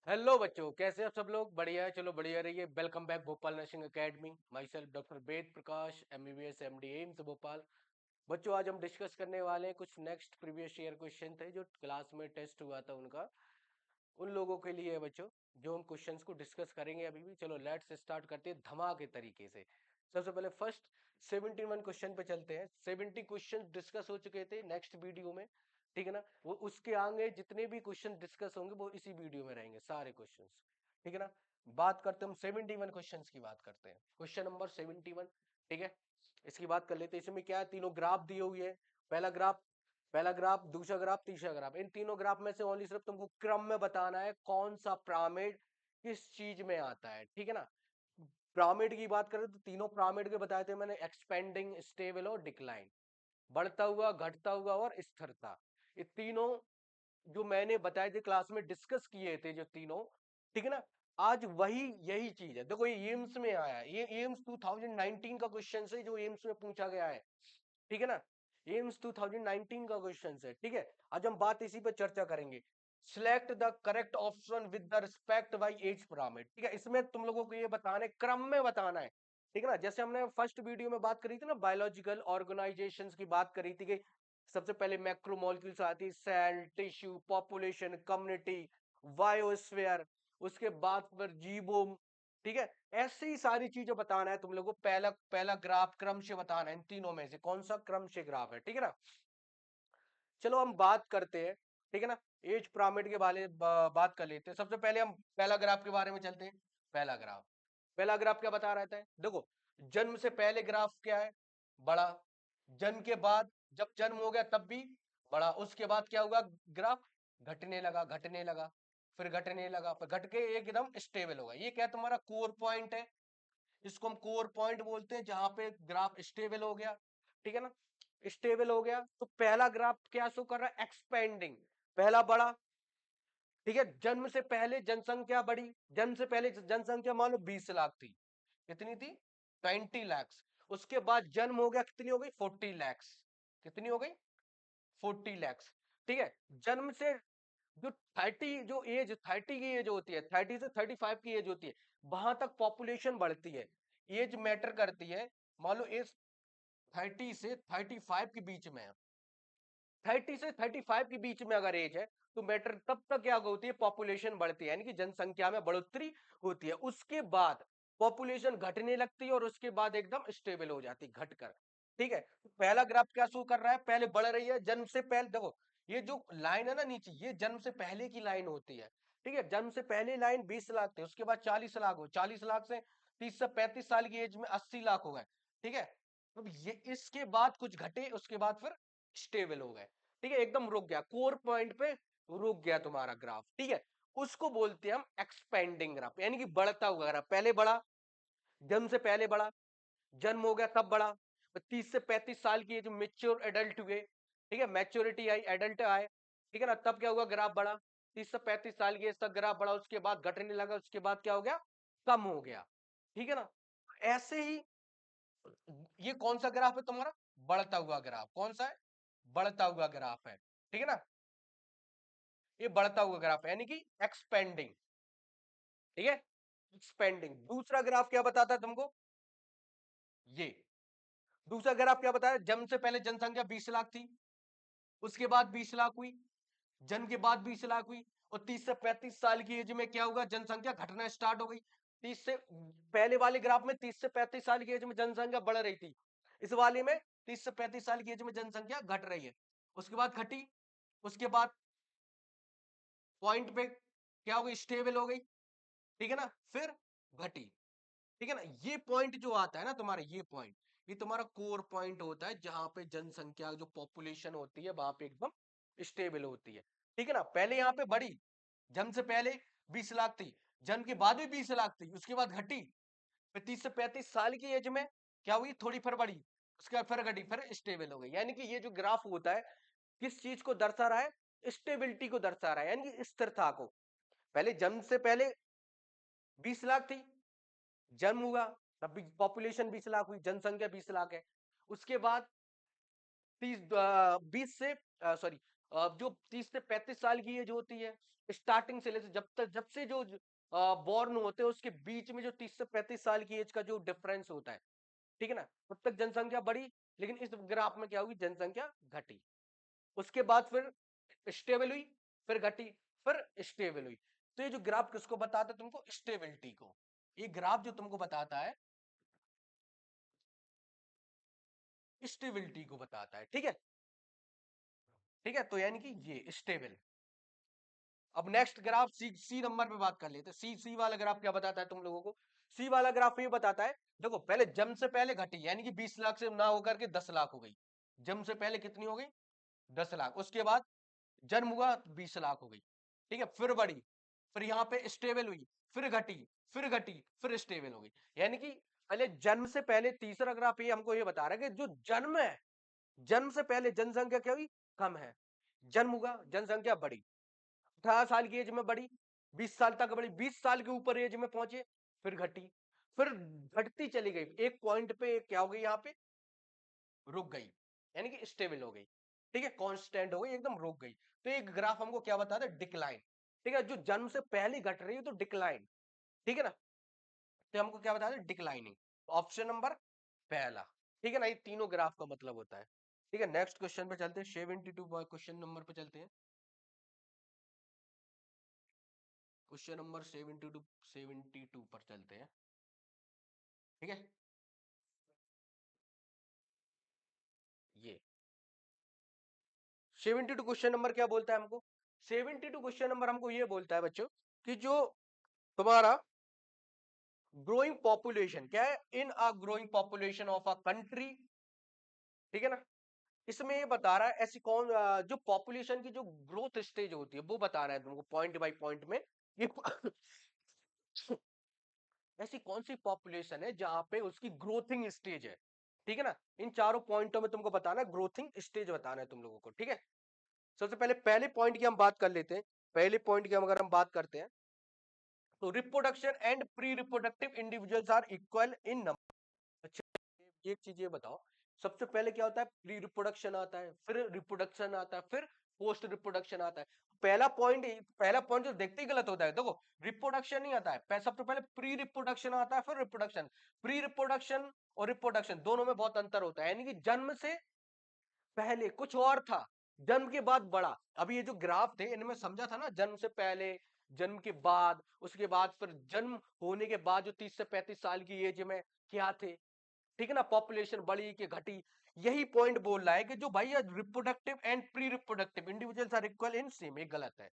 Hello बच्चों, कैसे आप सब लोग? बढ़िया है, चलो बढ़िया रहिए। Welcome back Bhopal nursing academy. Myself doctor Ved Prakash, MBBS MD AIIMS Bhopal. बच्चों, आज हम डिस्कस करने वाले हैं कुछ नेक्स्ट प्रीवियस ईयर क्वेश्चन थे जो क्लास में टेस्ट हुआ था उनका, उन लोगों के लिए है बच्चों, जो हम क्वेश्चंस को डिस्कस करेंगे अभी भी। चलो लेट्स स्टार्ट करते हैं धमाके तरीके से। सबसे पहले फर्स्ट 71 क्वेश्चन पे चलते हैं। 70 क्वेश्चन डिस्कस हो चुके थे नेक्स्ट वीडियो में, ठीक है ना। वो उसके आगे जितने भी क्वेश्चन डिस्कस होंगे वो इसी वीडियो में रहेंगे, सारे क्वेश्चन, ठीक है ना। बात करते हैं हम 71 क्वेश्चन की। बात करते हैं क्वेश्चन नंबर 71, ठीक है। इसकी बात कर लेते हैं। इसमें क्या है, तीनों ग्राफ दिए हुए हैं। पहला ग्राफ, दूसरा ग्राफ, तीसरा ग्राफ। इन तीनों ग्राफ में से ओनली सिर्फ तुमको क्रम में बताना है कौन सा पिरामिड किस चीज में आता है, ठीक है ना। पिरामिड की बात करें तो तीनों पिरामिड के बताए थे मैंने, एक्सपेंडिंग, स्टेबल और डिक्लाइन, बढ़ता हुआ, घटता हुआ और स्थिरता। ये तीनों जो मैंने बताए थे, क्लास में डिस्कस किए थे जो तीनों, ठीक है ना। आज वही यही चीज है। देखो ये एम्स में आया है, ये एम्स 2019 का क्वेश्चन है जो एम्स में पूछा गया है, ठीक है ना। एम्स 2019 का क्वेश्चन है, ठीक है। आज हम बात इसी पे चर्चा करेंगे। Select the correct option with the respect by age pyramid, ठीक है। इसमें तुम लोगों को ये बताना है, क्रम में बताना है, ठीक है ना। जैसे हमने फर्स्ट वीडियो में बात करी थी ना, बायोलॉजिकल ऑर्गेनाइजेशंस की बात करी थी कि सबसे पहले मैक्रोमोलेक्यूल्स आती, cell, tissue, population, community, biosphere, उसके बाद फिर जीवोम, ठीक है। ऐसी ही सारी चीजें बताना है तुम लोगों को। पहला पहला ग्राफ क्रम से बताना है, इन तीनों में से कौन सा क्रम से ग्राफ है, ठीक है ना। चलो हम बात करते हैं, ठीक है ना। एज पिरामिड के बारे में बात कर लेते हैं। सबसे पहले हम पहला ग्राफ के बारे में चलते हैं। पहला ग्राफ क्या बता रहता है, देखो। जन्म से पहले ग्राफ क्या है, बड़ा। जन्म के बाद, जब जन्म हो गया तब भी बड़ा। उसके बाद क्या हुआ, ग्राफ घटने लगा, घटने लगा, फिर घटने लगा, फिर घट के एकदम स्टेबल होगा। ये क्या तुम्हारा कोर पॉइंट है, इसको हम कोर पॉइंट बोलते हैं, जहां पे ग्राफ स्टेबल हो गया, ठीक है ना। स्टेबल हो गया तो पहला ग्राफ क्या शो कर रहा है, एक्सपेंडिंग, पहला बड़ा, ठीक है। जन्म से पहले जनसंख्या बढ़ी, जन्म से पहले जनसंख्या मान लो 20 लाख थी, कितनी थी, 20 lakhs। उसके बाद जन्म हो गया, कितनी हो गई, 40 lakhs। कितनी हो गई, 40 lakhs, ठीक है। जन्म से जो 30 की एज होती है, 30 से 35 की एज होती है, वहां तक पॉपुलेशन बढ़ती है, एज मैटर करती है। मान लो एज 30 से 35 के बीच में है, 30 से 35 के बीच में अगर एज है तो मैटर तब तक क्या होती है, पॉपुलेशन बढ़ती है, यानी कि जनसंख्या में बढ़ोतरी होती है। उसके बाद पॉपुलेशन घटने लगती है और उसके बाद एकदम स्टेबल हो जाती है घटकर, ठीक है। तो पहला ग्राफ क्या शो कर रहा है, पहले बढ़ रही है, जन्म से पहले देखो, ये जो लाइन है ना नीचे, ये जन्म से पहले की लाइन होती है, ठीक है। जन्म से पहले लाइन 20 लाख थी, उसके बाद 40 लाख हो, 40 लाख से 30 से 35 साल की एज में 80 लाख हो गए, ठीक है। अब ये इसके बाद कुछ घटे, उसके बाद फिर स्टेबल हो गए, ठीक है। एकदम रुक गया, कोर पॉइंट पे रुक गया तुम्हारा ग्राफ, ठीक है। उसको बोलते हैं हम एक्सपेंडिंग ग्राफ, यानी कि बढ़ता हुआ ग्राफ। पहले बढ़ा, जन्म से पहले बढ़ा, जन्म हो गया तब बढ़ा, 30 से 35 साल की एज मेच्योर एडल्ट हुए, ठीक है, मैच्योरिटी आई, एडल्ट आए, ठीक है ना, तब क्या हुआ, ग्राफ बढ़ा। 30 से 35 साल की एज तक ग्राफ बढ़ा, उसके बाद घटने लगा, उसके बाद क्या हो गया, कम हो गया, ठीक है ना। ऐसे ही ये कौन सा ग्राफ है तुम्हारा, बढ़ता हुआ ग्राफ। कौन सा है, बढ़ता हुआ ग्राफ है, ठीक है ना। ये बढ़ता हुआ ग्राफ है, यानी कि एक्सपेंडिंग, ठीक है, एक्सपेंडिंग। दूसरा ग्राफ क्या बताता है तुमको, ये दूसरा ग्राफ क्या बताया, जन्म से पहले जनसंख्या 20 लाख थी, उसके बाद 20 लाख हुई, जन्म के बाद 20 लाख हुई, और 30 से 35 साल की एज में क्या होगा, जनसंख्या घटना स्टार्ट हो गई। तीस से पहले वाले ग्राफ में 30 से 35 साल की एज में जनसंख्या बढ़ रही थी, इस वाले में 30 से 35 साल की एज में जनसंख्या घट रही है, उसके बाद घटी, उसके बाद पॉइंट पे क्या हो गई, स्टेबल हो गई, ठीक है ना, फिर घटी, ठीक है ना। ये पॉइंट जो आता है ना तुम्हारा, ये पॉइंट, ये तुम्हारा कोर पॉइंट होता है, जहां पे जनसंख्या जो पॉपुलेशन होती है वहां पे एकदम स्टेबल होती है, ठीक है ना। पहले यहाँ पे बढ़ी, जन्म से पहले 20 लाख थी, जन्म के बाद भी 20 लाख थी, उसके बाद घटी, फिर 30 से 35 साल की एज में क्या हुई, थोड़ी फिर बढ़ी, उसके बाद फिर घटी, फिर स्टेबल हो गई। यानी कि ये जो ग्राफ होता है किस चीज को दर्शा रहा है, स्टेबिलिटी को दर्शा रहा है, यानी कि स्थिरता को। पहले जन्म से पहले 20 लाख थी, जन्म हुआ तब भी पॉपुलेशन 20 लाख हुई, जनसंख्या 20 लाख है। उसके बाद 20 से सॉरी जो 30 से 35 साल की एज होती है, स्टार्टिंग से लेकर जब से जो बॉर्न होते हैं उसके बीच में जो 30 से 35 साल की एज का जो डिफरेंस होता है, ठीक है ना, तब तक जनसंख्या बढ़ी, लेकिन इस ग्राफ में क्या हुई, जनसंख्या घटी। उसके बाद फिर स्टेबल हुई, फिर घटी, फिर स्टेबल हुई। तो ये जो ग्राफ किसको बताता है तुमको, स्टेबिलिटी को। ये ग्राफ जो तुमको बताता है स्टेबिलिटी को बताता है, ठीक है। ठीक है, तो यानी कि ये स्टेबल। अब नेक्स्ट ग्राफ सी नंबर पे बात कर लेते हैं। सी वाला ग्राफ क्या बताता है तुम लोगों को, सी वाला ग्राफ ये बताता है, देखो पहले जन्म से पहले घटी, यानी कि 20 लाख से ना होकर के 10 लाख हो गई। जन्म से पहले कितनी हो गई, 10 लाख। उसके बाद जन्म हुआ तो 20 लाख हो गई, ठीक है, फिर बढ़ी, फिर यहाँ पे स्टेबल हुई, फिर घटी, फिर घटी, फिर स्टेबल हो गई। यानी कि पहले जन्म से पहले, तीसरा ग्राफ ये हमको ये बता रहा है कि जो जन्म है, जन्म से पहले जनसंख्या क्या हुई, कम है। जन्म हुआ, जनसंख्या बढ़ी, 18 साल की एज में बढ़ी, 20 साल तक बढ़ी, 20 साल के ऊपर एज में पहुंचे, फिर घटी, फिर घटती चली गई, एक पॉइंट पे क्या हो गई, यहाँ पे रुक गई, यानी कि स्टेबल हो गई, ठीक है, कांस्टेंट हो गई, एकदम रुक गई। तो एक ग्राफ हमको क्या बताता है, डिक्लाइन, ठीक है, जो जन्म से पहले घट रही है तो डिक्लाइन, ठीक है ना, तो हमको क्या बताते हैं, डिक्लाइनिंग। ऑप्शन नंबर पहला, ठीक है ना, ये तीनों ग्राफ का मतलब होता है। ठीक है, नेक्स्ट क्वेश्चन पे चलते हैं, 72 क्वेश्चन नंबर पे चलते हैं। क्वेश्चन नंबर 72 पर चलते हैं, ठीक है। ये 72 क्वेश्चन नंबर क्या बोलता है हमको, 72 क्वेश्चन नंबर हमको ये बोलता है बच्चों कि जो तुम्हारा ग्रोइंग पॉपुलेशन क्या है, in a growing population of a country, ठीक है ना, इसमें ये बता रहा है ऐसी कौन जो पॉपुलेशन की जो ग्रोथ स्टेज होती है वो बता रहा है तुमको पॉइंट बाय पॉइंट में, ये ऐसी कौन सी पॉपुलेशन है जहां पे उसकी ग्रोथिंग स्टेज है, ठीक है ना। इन चारों पॉइंटों में तुमको बताना है, ग्रोथिंग स्टेज बताना है तुम लोगों को, ठीक है। सबसे पहले पहले पॉइंट की हम बात कर लेते हैं। पहले पॉइंट की अगर हम बात करते हैं तो reproduction and pre reproductive individuals are equal in number. अच्छा, एक चीज ये बताओ, सबसे पहले क्या होता है, प्री रिप्रोडक्शन आता है, फिर रिप्रोडक्शन आता है, फिर पोस्ट रिप्रोडक्शन आता है। पहला पॉइंट जो देखते ही गलत होता है, देखो रिप्रोडक्शन नहीं आता है, सबसे पहले प्री रिप्रोडक्शन आता है, फिर रिप्रोडक्शन। प्री रिप्रोडक्शन और रिप्रोडक्शन दोनों में बहुत अंतर होता है, यानी कि जन्म से पहले कुछ और था, जन्म के बाद बढ़ा। अभी ये जो ग्राफ थे इनमें समझा था ना, जन्म से पहले, जन्म के बाद, उसके बाद फिर जन्म होने के बाद जो 30 से 35 साल की एज में क्या थे, ठीक है ना, पॉपुलेशन बढ़ी कि घटी। यही पॉइंट बोल रहा है कि जो भाई reproductive and pre reproductive individuals are equal in same, ये गलत है।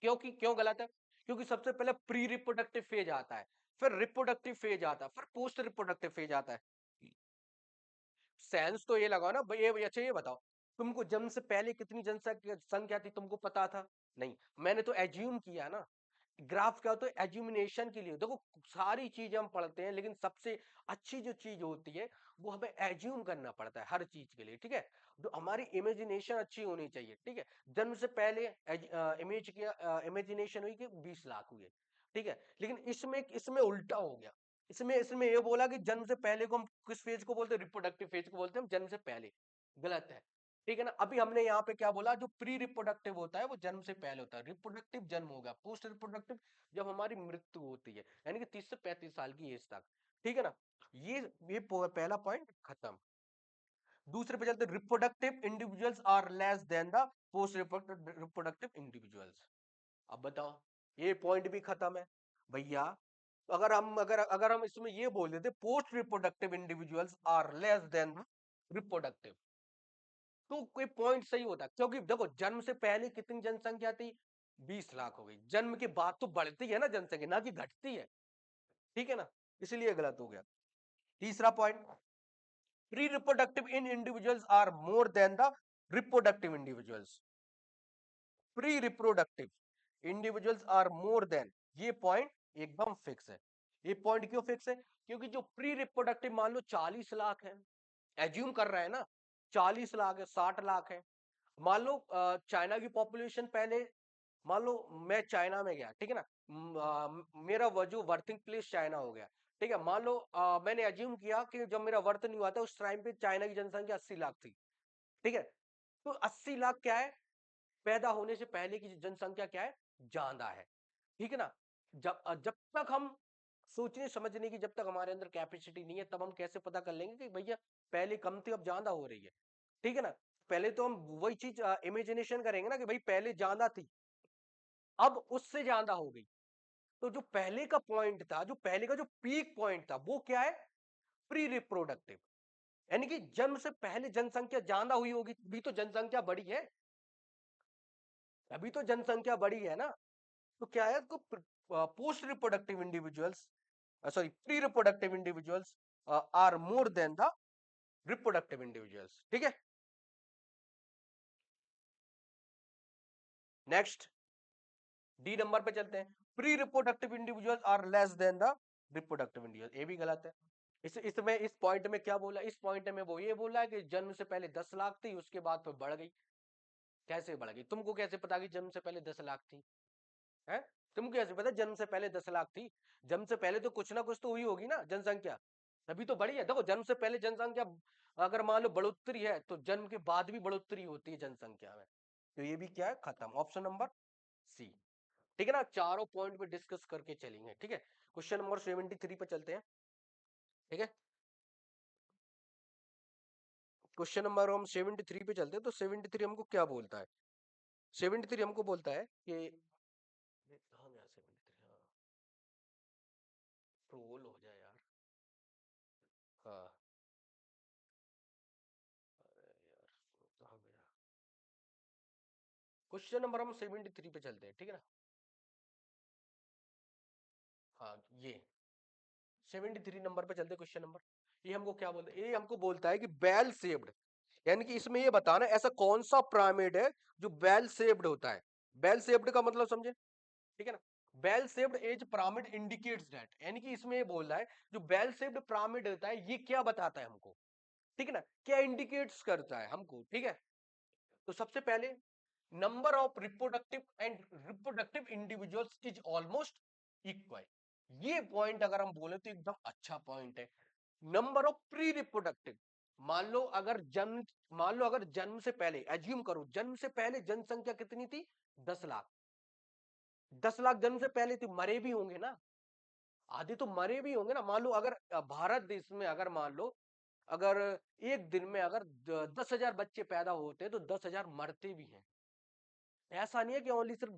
क्योंकि क्यों गलत है, क्योंकि सबसे पहले प्री रिप्रोडक्टिव फेज आता है, फिर रिप्रोडक्टिव फेज आता है, फिर पोस्ट रिप्रोडक्टिव फेज आता है। सेंस तो ये लगाओ ना भाई, ये अच्छा ये बताओ, तुमको जन्म से पहले कितनी जनसंख्या संख्या थी तुमको पता था, नहीं, मैंने तो एज्यूम किया ना। ग्राफ क्या होता है, एज्यूमिनेशन के लिए। देखो सारी चीजें हम पढ़ते हैं, लेकिन सबसे अच्छी जो चीज होती है वो हमें एज्यूम करना पड़ता है हर चीज के लिए, ठीक है। तो हमारी इमेजिनेशन अच्छी होनी चाहिए, ठीक है। जन्म से पहले इमेज किया, इमेजिनेशन हुई कि 20 लाख हुए, ठीक है, लेकिन इसमें इसमें उल्टा हो गया। इसमें इसमें ये बोला कि जन्म से पहले को हम किस फेज को बोलते हैं, रिप्रोडक्टिव फेज को बोलते हैं हम, जन्म से पहले। गलत है, ठीक है ना। अभी हमने यहाँ पे क्या बोला, जो प्री रिप्रोडक्टिव होता है वो जन्म से पहले होता है, रिप्रोडक्टिव जन्म होगा, पोस्ट रिप्रोडक्टिव जब हमारी मृत्यु होती है, यानी कि 30 से 35 साल की एज तक, ठीक है ना। ये पहला पॉइंट खत्म। दूसरे पे चलते, reproductive individuals are less than the post reproductive individuals. अब बताओ, ये पॉइंट भी खत्म है भैया। अगर हम इसमें ये बोल देते, post reproductive individuals are less than reproductive, तो कोई पॉइंट सही होता, क्योंकि देखो जन्म से पहले कितनी जनसंख्या थी, 20 लाख हो गई, जन्म के बाद तो बढ़ती है ना जनसंख्या, ना कि घटती है, ठीक है ना, इसलिए गलत हो गया। तीसरा point, pre reproductive in individuals are more than the reproductive individuals. Pre reproductive individuals are more than, ये पॉइंट एकदम फिक्स है। ये पॉइंट क्यों फिक्स है, क्योंकि जो प्री रिप्रोडक्टिव मान लो 40 लाख है, एज्यूम कर रहा है ना, 40 लाख है, 60 लाख है। मान लो चाइना की पॉपुलेशन पहले, मान लो मैं चाइना में गया, ठीक है ना, मेरा जो वर्थिंग प्लेस चाइना हो गया, ठीक है। मान लो मैंने एज्यूम किया कि जब मेरा वर्थ नहीं हुआ था उस टाइम पे चाइना की जनसंख्या 80 लाख थी, ठीक है। तो 80 लाख क्या है, पैदा होने से पहले की जनसंख्या क्या है, ज्यादा है, ठीक है ना। जब तक हम सोचने समझने की जब तक हमारे अंदर कैपेसिटी नहीं है, तब हम कैसे पता कर लेंगे कि भैया पहले कम थी अब ज्यादा हो रही है, ठीक है ना। पहले तो हम वही चीज इमेजिनेशन करेंगे ना कि भाई पहले ज्यादा थी, अब उससे ज्यादा हो गई। तो जो पहले का पॉइंट था, जो पहले का जो पीक पॉइंट था, वो क्या है, प्री रिप्रोडक्टिव, यानी कि जन्म से पहले जनसंख्या ज्यादा हुई होगी, अभी तो जनसंख्या बढ़ी है, अभी तो जनसंख्या बढ़ी है ना। तो क्या है, तो post reproductive individuals, sorry pre reproductive individuals are more than the reproductive individuals, ठीक है। नेक्स्ट डी नंबर पे चलते हैं, pre reproductive individuals are less than the reproductive individual, ये भी गलत है। इसमें इस पॉइंट में क्या बोला, इस पॉइंट में वो ये बोला है कि जन्म से पहले 10 लाख थी, उसके बाद फिर बढ़ गई। कैसे बढ़ गई, तुमको कैसे पता कि जन्म से पहले 10 लाख थी, है, तुमको कैसे पता जन्म से पहले 10 लाख थी। जन्म से पहले तो कुछ ना कुछ तो हुई होगी ना जनसंख्या, तभी तो बढ़ी है। देखो जन्म से पहले जनसंख्या अगर मान लो बढ़ोतरी है, तो जन्म के बाद भी बढ़ोतरी होती है जनसंख्या में। तो ये भी क्या है, खत्म, ऑप्शन नंबर सी, ठीक है ना। चारों पॉइंट पे डिस्कस करके चलेंगे, ठीक है। क्वेश्चन नंबर 73 पे चलते हैं, ठीक है। क्वेश्चन नंबर हम 73 पे चलते हैं, तो 73 हमको क्या बोलता है, 73 हमको बोलता है कि कहाँ गया 73, हाँ ट्रोल हो जाए यार, हाँ अरे यार कहाँ गया। क्वेश्चन नंबर हम 73 पे चलते हैं, ठीक है ना। हाँ ये 73 नंबर पे चलते, क्वेश्चन नंबर, ये हमको क्या बोलता है, ये हमको बोलता है कि बेल शेप्ड, यानी कि इसमें ये बताना ऐसा कौन सा पिरामिड है जो बेल शेप्ड होता है। बेल शेप्ड का मतलब समझे, ठीक है ना। Bell shaped age pyramid indicates that, यानी कि इसमें ये बोल रहा है जो बेल शेप्ड पिरामिड होता है ये क्या बताता है हमको, ठीक है ना, क्या इंडिकेट्स करता है हमको, ठीक है। तो सबसे पहले number of reproductive and reproductive individuals is almost equal, ये पॉइंट अगर हम बोले तो एकदम अच्छा पॉइंट है। नंबर ऑफ प्री रिप्रोडक्टिव, मान लो अगर जन्म, मान लो अगर जन्म से पहले, एज्यूम करो जन्म से पहले जनसंख्या कितनी थी, 10 लाख, 10 लाख जन्म से पहले तो मरे भी होंगे ना, आधे तो मरे भी होंगे ना। मान लो अगर भारत देश में अगर मान लो अगर एक दिन में अगर 10,000 बच्चे पैदा होते हैं तो 10,000 मरते भी हैं। ऐसा नहीं है कि ओनली सिर्फ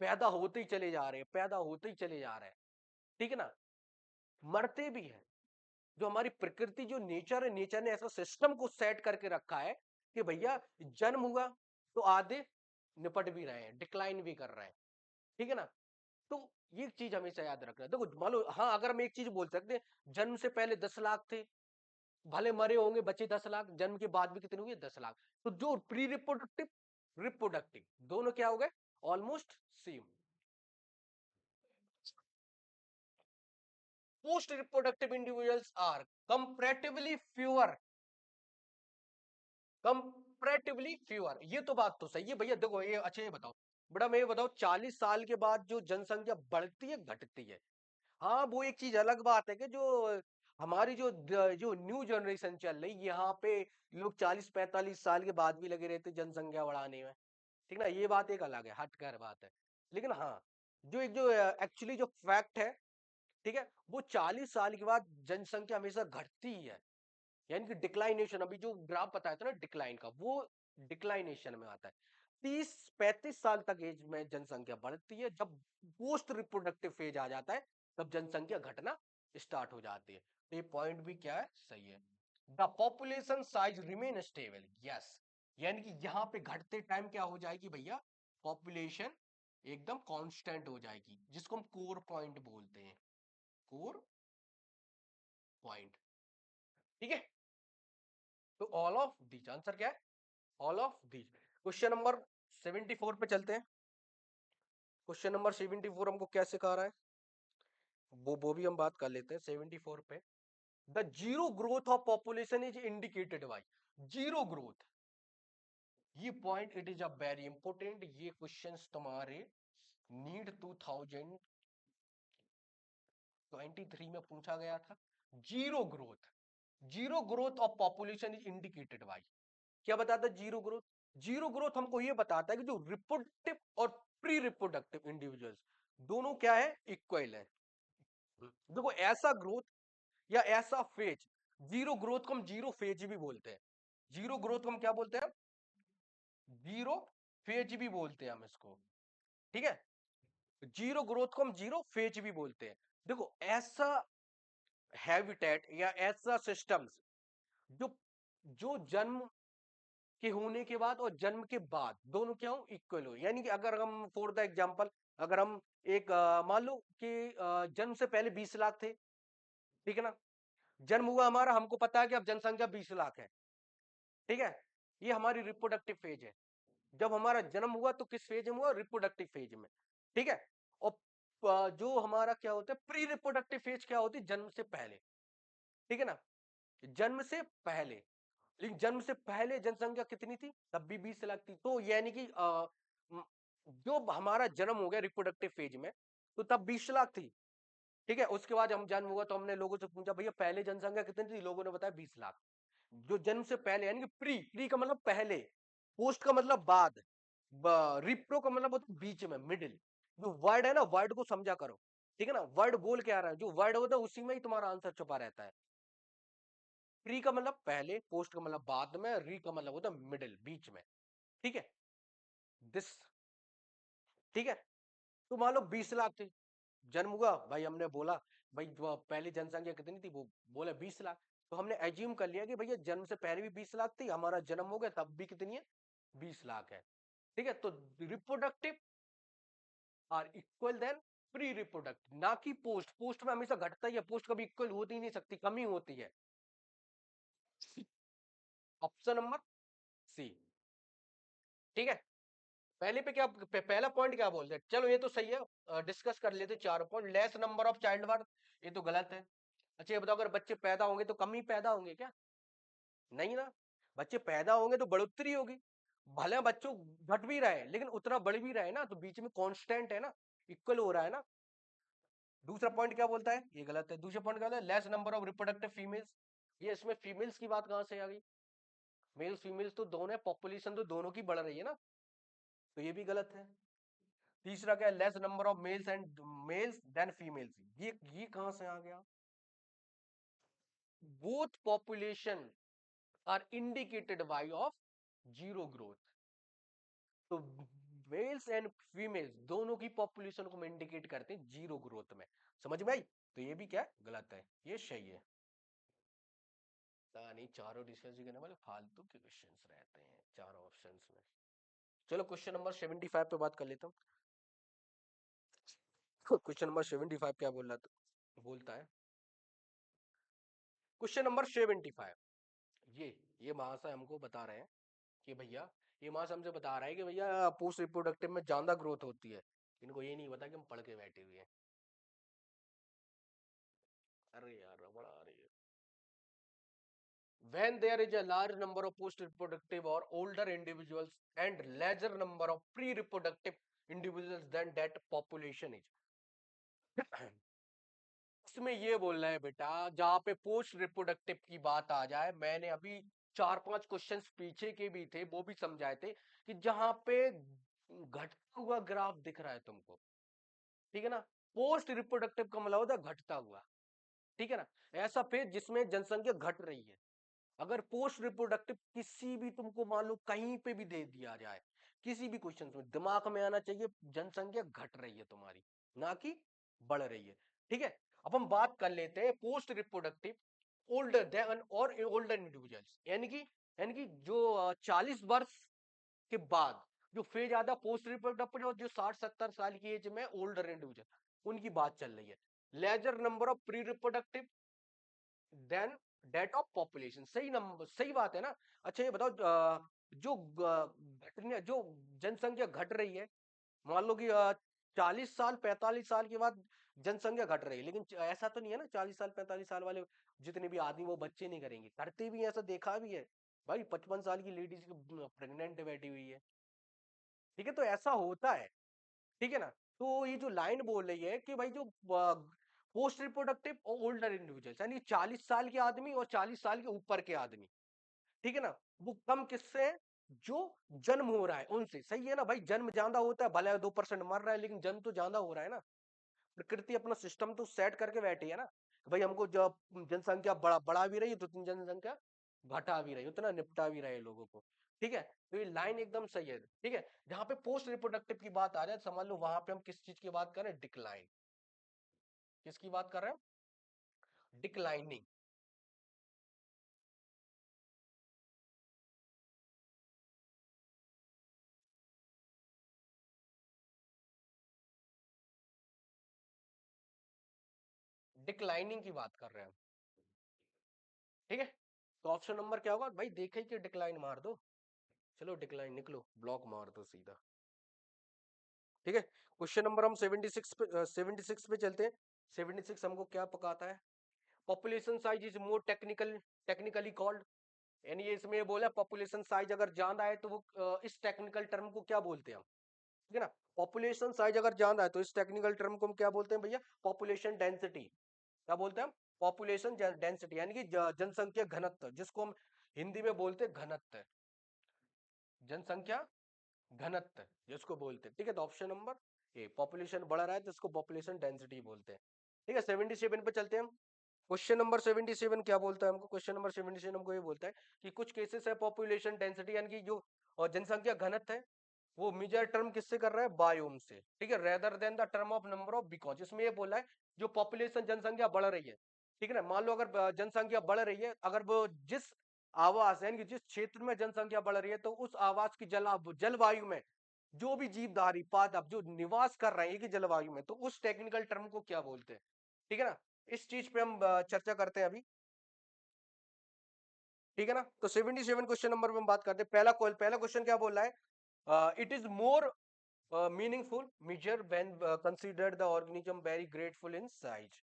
पैदा होते ही चले जा रहे हैं, पैदा होते ही चले जा रहे हैं, ठीक है ना, मरते भी हैं। जो हमारी प्रकृति, जो नेचर है, नेचर ने ऐसा सिस्टम को सेट करके रखा है कि भैया जन्म हुआ तो आधे निपट भी रहे हैं, डिक्लाइन भी कर रहे हैं, ठीक है ना। तो ये चीज हमेशा याद रखना। देखो मान लो, हाँ अगर हम एक चीज बोल सकते हैं, जन्म से पहले 10 लाख थे, भले मरे होंगे बच्चे 10 लाख, जन्म के बाद भी कितने हुए, 10 लाख। तो जो प्री रिप्रोडक्टिव रिप्रोडक्टिव दोनों क्या हो गए, almost same. Post reproductive individuals are comparatively fewer, comparatively fewer, ये तो बात तो सही है भैया। देखो ये अच्छा, ये बताओ बड़ा, मैं ये बताओ 40 साल के बाद जो जनसंख्या बढ़ती है घटती है, हाँ वो एक चीज अलग बात है कि जो हमारी जो न्यू जनरेशन चल रही यहाँ पे, लोग 40-45 साल के बाद भी लगे रहते जनसंख्या बढ़ाने में, ठीक ना, ये बात एक अलग है, हटकर बात है। लेकिन हाँ जो एक जो एक्चुअली जो फैक्ट है, ठीक है, वो 40 साल के बाद जनसंख्या हमेशा घटती ही है, यानी कि डिक्लाइनेशन, अभी जो ग्राफ बताया था ना डिक्लाइन का, वो डिक्लाइनेशन में आता है। 30-35 साल तक एज में जनसंख्या बढ़ती है, जब पोस्ट रिप्रोडक्टिव फेज आ जाता है तब जनसंख्या घटना स्टार्ट हो जाती है। तो ये पॉइंट भी क्या है, सही है। The population size remain stable, yes, यानी कि यहाँ पे घटते टाइम क्या हो जाएगी भैया, पॉपुलेशन एकदम कांस्टेंट हो जाएगी, जिसको हम कोर पॉइंट बोलते हैं, कोर पॉइंट, ठीक है। तो ऑल ऑफ दीज, आंसर क्या है, all of these. Question number 74 पे चलते हैं। क्वेश्चन नंबर 74 हमको क्या सिखा रहा है, वो भी हम बात कर लेते हैं 74 पे। The zero growth of population is indicated by, zero growth, ये point it is a very important, ये क्वेश्चंस तुम्हारे नीट 2023 में पूछा गया था। Zero growth, zero growth of population is indicated by, क्या बताता जीरो ग्रोथ, जीरो ग्रोथ हमको ये बताता है कि जो रिप्रोडक्टिव और प्री रिप्रोडक्टिव इंडिविजुअल्स दोनों क्या है, इक्वल है। देखो ऐसा ग्रोथ या ऐसा फेज, जीरो ग्रोथ को हम जीरो फेज भी बोलते हैं। जीरो ग्रोथ को हम क्या बोलते हैं, जीरो फेज भी बोलते हैं हम इसको, ठीक है। जीरो ग्रोथ को हम जीरो फेज भी बोलते हैं। देखो ऐसा हैबिटेट या ऐसा सिस्टम्स जो जो जन्म के होने के बाद और जन्म के बाद दोनों क्या हो, इक्वल हो। यानी कि अगर हम फॉर द एग्जांपल, अगर हम एक मान लो कि जन्म से पहले 20 लाख थे, ठीक है ना, जन्म हुआ हमारा, हमको पता है कि अब जनसंख्या 20 लाख है, ठीक है। ये हमारी रिप्रोडक्टिव फेज है। जब हमारा जन्म हुआ तो किस फेज में हुआ, रिप्रोडक्टिव फेज में, ठीक है। और जो हमारा क्या होता है प्री रिप्रोडक्टिव फेज, क्या होती है, जन्म से पहले, ठीक है ना, जन्म से पहले। लेकिन जन्म से पहले जनसंख्या कितनी थी, तब भी 20 लाख थी। तो यानी कि म, जो हमारा जन्म हो गया रिप्रोडक्टिव फेज में, तो तब 20 लाख थी, ठीक है। उसके बाद हम जन्म हुआ तो हमने लोगों से पूछा भैया पहले जनसंख्या कितनी थी, लोगों ने बताया 20 लाख। जो जन्म से पहले यानी कि प्री, प्री का मतलब पहले, पोस्ट का मतलब बाद, रिप्रो का मतलब होता है बीच में, मिडिल। जो वर्ड है ना, वर्ड को समझा करो, ठीक है ना। वर्ड बोल के आ रहा है, जो वर्ड होता है उसी में ही तुम्हारा आंसर छुपा रहता है। प्री का मतलब पहले, पोस्ट का मतलब बाद में, री का मतलब होता है मिडिल, बीच में, ठीक है। दिस, ठीक है। तो मान लो 20 लाख थे, जन्म हुआ भाई, हमने बोला भाई पहली जनसंख्या कितनी थी, वो बोले 20 लाख। तो हमने एज्यूम कर लिया कि भैया जन्म से पहले भी 20 लाख थी, हमारा जन्म हो गया तब भी कितनी है, 20 लाख है, ठीक है। तो reproductive are equal than pre reproductive, ना कि पोस्ट। पोस्ट में हमेशा घटता ही है, पोस्ट कभी इक्वल होती ही नहीं सकती, कमी होती है। ऑप्शन नंबर सी, ठीक है। पहले पे क्या, पहला पॉइंट क्या बोलते हैं, चलो ये तो सही है, डिस्कस कर लेते चार point. Less number of child birth, ये तो गलत है। अच्छा ये बताओ, अगर बच्चे पैदा होंगे तो कम ही पैदा होंगे क्या, नहीं ना। बच्चे पैदा होंगे तो बढ़ोतरी होगी, भले बच्चों घट भी रहे लेकिन उतना बढ़ भी रहे ना, तो बीच में कांस्टेंट है ना, इक्वल हो रहा है ना। दूसरा पॉइंट क्या बोलता है, ये गलत है। दूसरा पॉइंट क्या होता है, less number of reproductive females, ये इसमें फीमेल्स की बात कहां से आ गई, मेल्स फीमेल्स तो दोनों है, पॉपुलेशन तो दोनों की बढ़ रही है ना, तो ये भी गलत है। तीसरा क्या है, less number of males and males than females, ये कहां से आ गया, both population are indicated by of zero growth. तो मेल्स एंड फीमेल्स दोनों की पॉपुलेशन को हम इंडिकेट करते हैं जीरो ग्रोथ में, समझ में आई। तो ये भी क्या है, गलत है, ये सही है। नहीं, चारों डिस्कस करने वाले फालतू के क्वेश्चंस रहते हैं चारों ऑप्शंस में। चलो क्वेश्चन नंबर 75 पे बात कर लेता हूँ। क्वेश्चन नंबर 75 क्या बोल रहा था, बोलता है क्वेश्चन नंबर 75, ये महाशय हमको बता रहे हैं कि भैया, ये महाशय हमसे बता रहा है कि भैया पोस्ट रिप्रोडक्टिव में ज्यादा ग्रोथ होती है। इनको ये नहीं पता कि हम पढ़ के बैठे हुए हैं। अरे यार रबड़ आ रही है। When there is a large number of post-reproductive or older individuals and larger number of pre-reproductive individuals than that population is, इसमें ये बोल रहा है बेटा, जहां पे पोस्ट रिप्रोडक्टिव की बात आ जाए, मैंने अभी चार पांच क्वेश्चंस पीछे के भी थे वो भी समझाए थे, कि जहां पे घटता हुआ ग्राफ दिख रहा है तुमको, ठीक है ना, पोस्ट रिप्रोडक्टिव का मतलब होता है घटता हुआ, ठीक है ना। ऐसा फेज जिसमें जनसंख्या घट रही है। अगर पोस्ट रिप्रोडक्टिव किसी भी तुमको मान लो कहीं पे भी दे दिया जाए, किसी भी क्वेश्चन में दिमाग में आना चाहिए जनसंख्या घट रही है तुम्हारी, ना कि बढ़ रही है, ठीक है। अब हम बात कर लेते हैं पोस्ट रिप्रोडक्टिव ओल्डर देन और ओल्डर इंडिविजुअल्स, यानी कि जो 40 वर्ष के बाद जो फेज आता है पोस्ट रिप्रोडक्टिव, और जो 60-70 साल की एज में ओल्डर इंडिविजुअल, उनकी बात चल रही है। Lesser number of pre reproductive than that of population, सही नंबर, सही बात है ना। अच्छा ये बताओ, जो घटने, जो जनसंख्या घट रही है, मान लो कि 40 साल 45 साल के बाद जनसंख्या घट रही है, लेकिन ऐसा तो नहीं है ना 40 साल 45 साल वाले जितने भी आदमी वो बच्चे नहीं करेंगे, करते भी हैं, ऐसा देखा भी है भाई। 55 साल की लेडीज प्रेग्नेंट बैठी हुई है, ठीक है, तो ऐसा होता है, ठीक है ना। तो ये जो लाइन बोल रही है कि भाई जो पोस्ट रिप्रोडक्टिव और ओल्डर इंडिविजुअल्स, यानी 40 साल के आदमी और 40 साल के ऊपर के आदमी, ठीक है ना, वो कम किससे है, जो जन्म हो रहा है उनसे। सही है ना भाई, जन्म ज्यादा होता है, भले 2% मर रहा है, लेकिन जन्म तो ज्यादा हो रहा है ना। प्रकृति अपना सिस्टम तो सेट करके बैठी है ना, भाई हमको जब जनसंख्या बढ़ा भी रही है तो उतनी जनसंख्या घटा भी रही है, उतना निपटा भी रहे लोगों को। ठीक है, तो ये लाइन एकदम सही है। ठीक है, जहां पे पोस्ट रिप्रोडक्टिव की बात आ जाए समझ लो वहां पे हम किस चीज की बात कर रहे हैं, डिक्लाइन। किसकी बात कर रहे हैं, डिक्लाइनिंग। डिक्लाइनिंग की बात कर रहे हैं। ठीक है, तो ऑप्शन नंबर क्या होगा भाई, देखे ही कि डिक्लाइन मार दो, चलो डिक्लाइन निकलो, ब्लॉक मार दो सीधा। ठीक है, क्वेश्चन नंबर हम 76 पे चलते हैं। 76 हमको क्या पकाता है, population size is more technically called. यानी ये इसमें बोला पॉपुलेशन साइज अगर ज्यादा है तो वो इस टेक्निकल टर्म को क्या बोलते हैं हम। ठीक है ना, पॉपुलेशन साइज अगर ज्यादा है तो इस टेक्निकल टर्म को हम क्या बोलते हैं भैया, पॉपुलेशन डेंसिटी। क्या बोलते हैं हम, पॉपुलेशन डेंसिटी, यानी कि जनसंख्या घनत्व, जिसको हम हिंदी में बोलते हैं घनत्व, जनसंख्या घनत्व जिसको बोलते हैं। ठीक है, तो ऑप्शन नंबर ए, पॉपुलेशन बढ़ रहा है तो इसको पॉपुलेशन डेंसिटी बोलते हैं। ठीक है, 77 पे चलते हैं हम। क्वेश्चन नंबर 77 क्या बोलता है हमको, क्वेश्चन नंबर 77 हमको ये बोलता है कि कुछ केसेस है पॉपुलेशन डेंसिटी यानी कि जो और जनसंख्या घनत्व है वो मेजर टर्म किससे कर रहा है, बायोम से। ठीक है, rather than the term of number of, because इसमें ये बोला है जो पॉपुलेशन जनसंख्या बढ़ रही है। ठीक है ना, मान लो अगर जनसंख्या बढ़ रही है, अगर वो जिस आवास यानी कि जिस क्षेत्र में जनसंख्या बढ़ रही है तो उस आवास की जलवायु में जो भी जीवधारी पादप जो निवास कर रहे हैं एक ही जलवायु में, तो उस टेक्निकल टर्म को क्या बोलते हैं। ठीक है ना, इस चीज पे हम चर्चा करते हैं अभी। ठीक है ना, तो 77 क्वेश्चन नंबर पे हम बात करते हैं। पहला क्वेश्चन क्या बोल रहा है, it is more meaningful measure when considered the organism very grateful in size.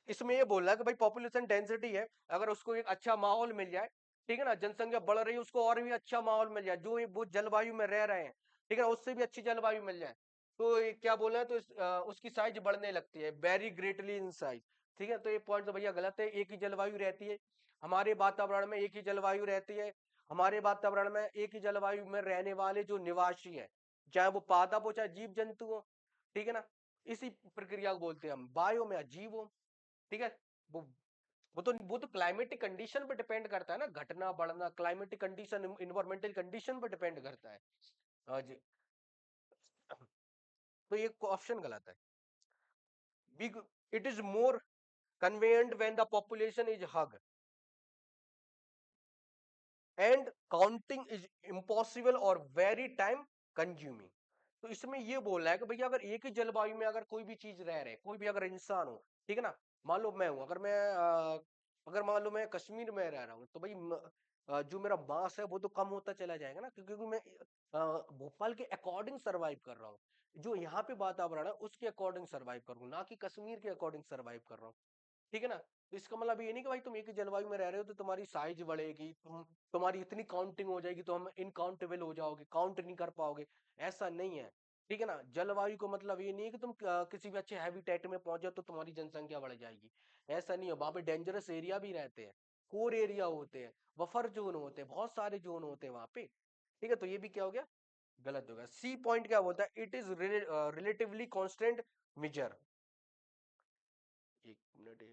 इसमें ये बोल रहा है कि भाई पॉपुलेशन डेंसिटी है, अगर उसको एक अच्छा माहौल मिल जाए, ठीक है ना, जनसंख्या बढ़ रही है उसको और भी अच्छा माहौल मिल जाए, जो वो जलवायु में रह रहे हैं, ठीक है ना, उससे भी अच्छी जलवायु मिल जाए, तो ये क्या बोला है, तो उसकी साइज बढ़ने लगती है, वेरी ग्रेटली इन साइज। ठीक है, तो ये पॉइंट तो भैया गलत है, एक ही जलवायु रहती है, हमारे वातावरण में एक ही जलवायु रहती है, हमारे वातावरण में एक ही जलवायु में रहने वाले जो निवासी है, चाहे वो पादप हो चाहे जीव जंतु हो, ठीक है ना, इसी प्रक्रिया को बोलते हैं हम बायो में जीव हो। ठीक है, वो वो तो क्लाइमेटिक कंडीशन पर डिपेंड करता है ना, घटना बढ़ना क्लाइमेटिक कंडीशन इन्वायरमेंटल कंडीशन पर डिपेंड करता है। हाँ जी, तो ये ऑप्शन गलत है। Big, it is more convent when the population is hug and counting is impossible और वेरी टाइम कंज्यूमिंग। तो इसमें ये बोल रहा है कि भैया अगर एक ही जलवायु में अगर कोई भी चीज रह रहे, कोई भी अगर इंसान हो, ठीक है ना, मान लो मैं हूं, अगर मान लो मैं कश्मीर में रह रहा हूँ तो भाई जो मेरा मास है वो तो कम होता चला जाएगा ना, क्योंकि मैं भोपाल के अकॉर्डिंग सरवाइव कर रहा हूँ, जो यहाँ पे वातावरण है उसके अकॉर्डिंग सरवाइव करूँ, ना कि कश्मीर के अकॉर्डिंग सरवाइव कर रहा हूँ। ठीक है ना, तो इसका मतलब ये नहीं कि भाई तुम एक ही जलवायु में रह रहे हो तो तुम्हारी साइज बढ़ेगी, तुम्हारी इतनी काउंटिंग हो जाएगी तो हम इनकाउंटेबल हो जाओगे, काउंट नहीं कर पाओगे, ऐसा नहीं है। ठीक है ना, जलवायु को मतलब ये नहीं है कि तुम किसी भी अच्छे हैबिटेट में पहुंच जाओ तो तुम्हारी जनसंख्या बढ़ जाएगी, ऐसा नहीं है। वहां पे डेंजरस एरिया भी रहते हैं, कोर एरिया होते हैं, बफर जोन होते हैं, बहुत सारे जोन होते हैं वहां पे। ठीक है, तो ये भी क्या हो गया, गलत हो गया। सी पॉइंट क्या बोलता है, it is relatively constant measure. एक मिनट,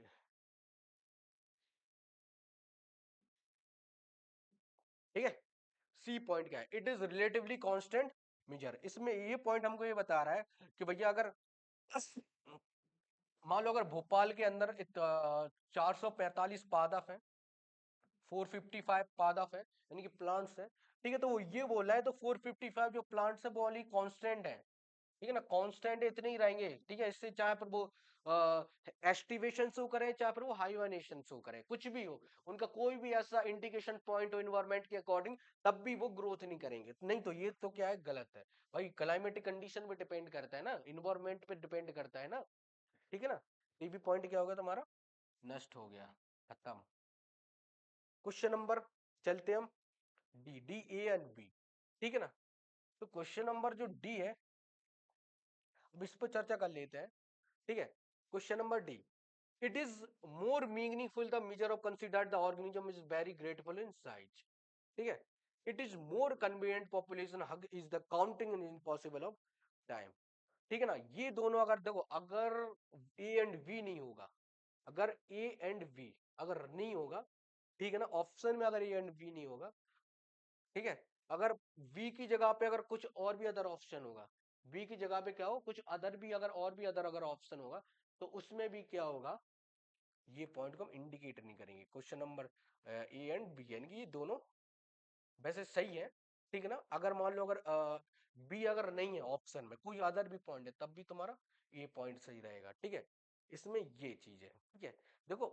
ठीक है, सी पॉइंट क्या है, it is relatively constant measure. इसमें ये पॉइंट हमको ये बता रहा है कि भैया अगर मान लो अगर भोपाल के अंदर 445 पादप है, 455 पादप है, यानी कि प्लांट्स है, ठीक है, तो वो ये बोल रहा है तो 455 जो प्लांट्स है वो ओनली कांस्टेंट है। ठीक है ना, कांस्टेंट इतने ही रहेंगे। ठीक है, इससे चाहे पर वो एस्टिवेशन शो करे चाहे पर वो हाइवानेशन शो करे, कुछ भी हो, उनका कोई भी ऐसा इंडिकेशन पॉइंट हो इन्वायरमेंट के अकॉर्डिंग, तब भी वो ग्रोथ नहीं करेंगे। नहीं तो ये तो क्या है, गलत है भाई, क्लाइमेटिक कंडीशन पे डिपेंड करता है ना, इन्वायरमेंट पे डिपेंड करता है ना। ठीक है ना, ये भी पॉइंट क्या होगा तुम्हारा, नष्ट हो गया, खत्म। क्वेश्चन नंबर चलते हम D, D A and B. ठीक है ना, तो क्वेश्चन नंबर जो डी है अब इस पर चर्चा कर लेते हैं। ठीक है, question number D, it is more meaningful the measure of considered the organism is very grateful in size. ठीक है, it is more convenient population hug is the counting in impossible of time. ठीक है ना, ये दोनों अगर देखो, अगर ए एंड बी नहीं होगा, अगर ए एंड बी अगर नहीं होगा, ठीक है ना, ऑप्शन में अगर ए एंड बी नहीं होगा, ठीक है, अगर बी की जगह पे अगर कुछ और भी अदर ऑप्शन होगा, बी की जगह पे क्या हो, कुछ अदर भी अगर और भी अदर अगर ऑप्शन होगा, तो उसमें भी क्या होगा, ये पॉइंट को हम इंडिकेट नहीं करेंगे। Question number A and B यानी कि ये दोनों वैसे सही है, ठीक है ना, अगर मान लो अगर बी अगर नहीं है ऑप्शन में, कोई अदर भी पॉइंट है, तब भी तुम्हारा ये पॉइंट सही रहेगा। ठीक है, इसमें ये चीज है। ठीक है, देखो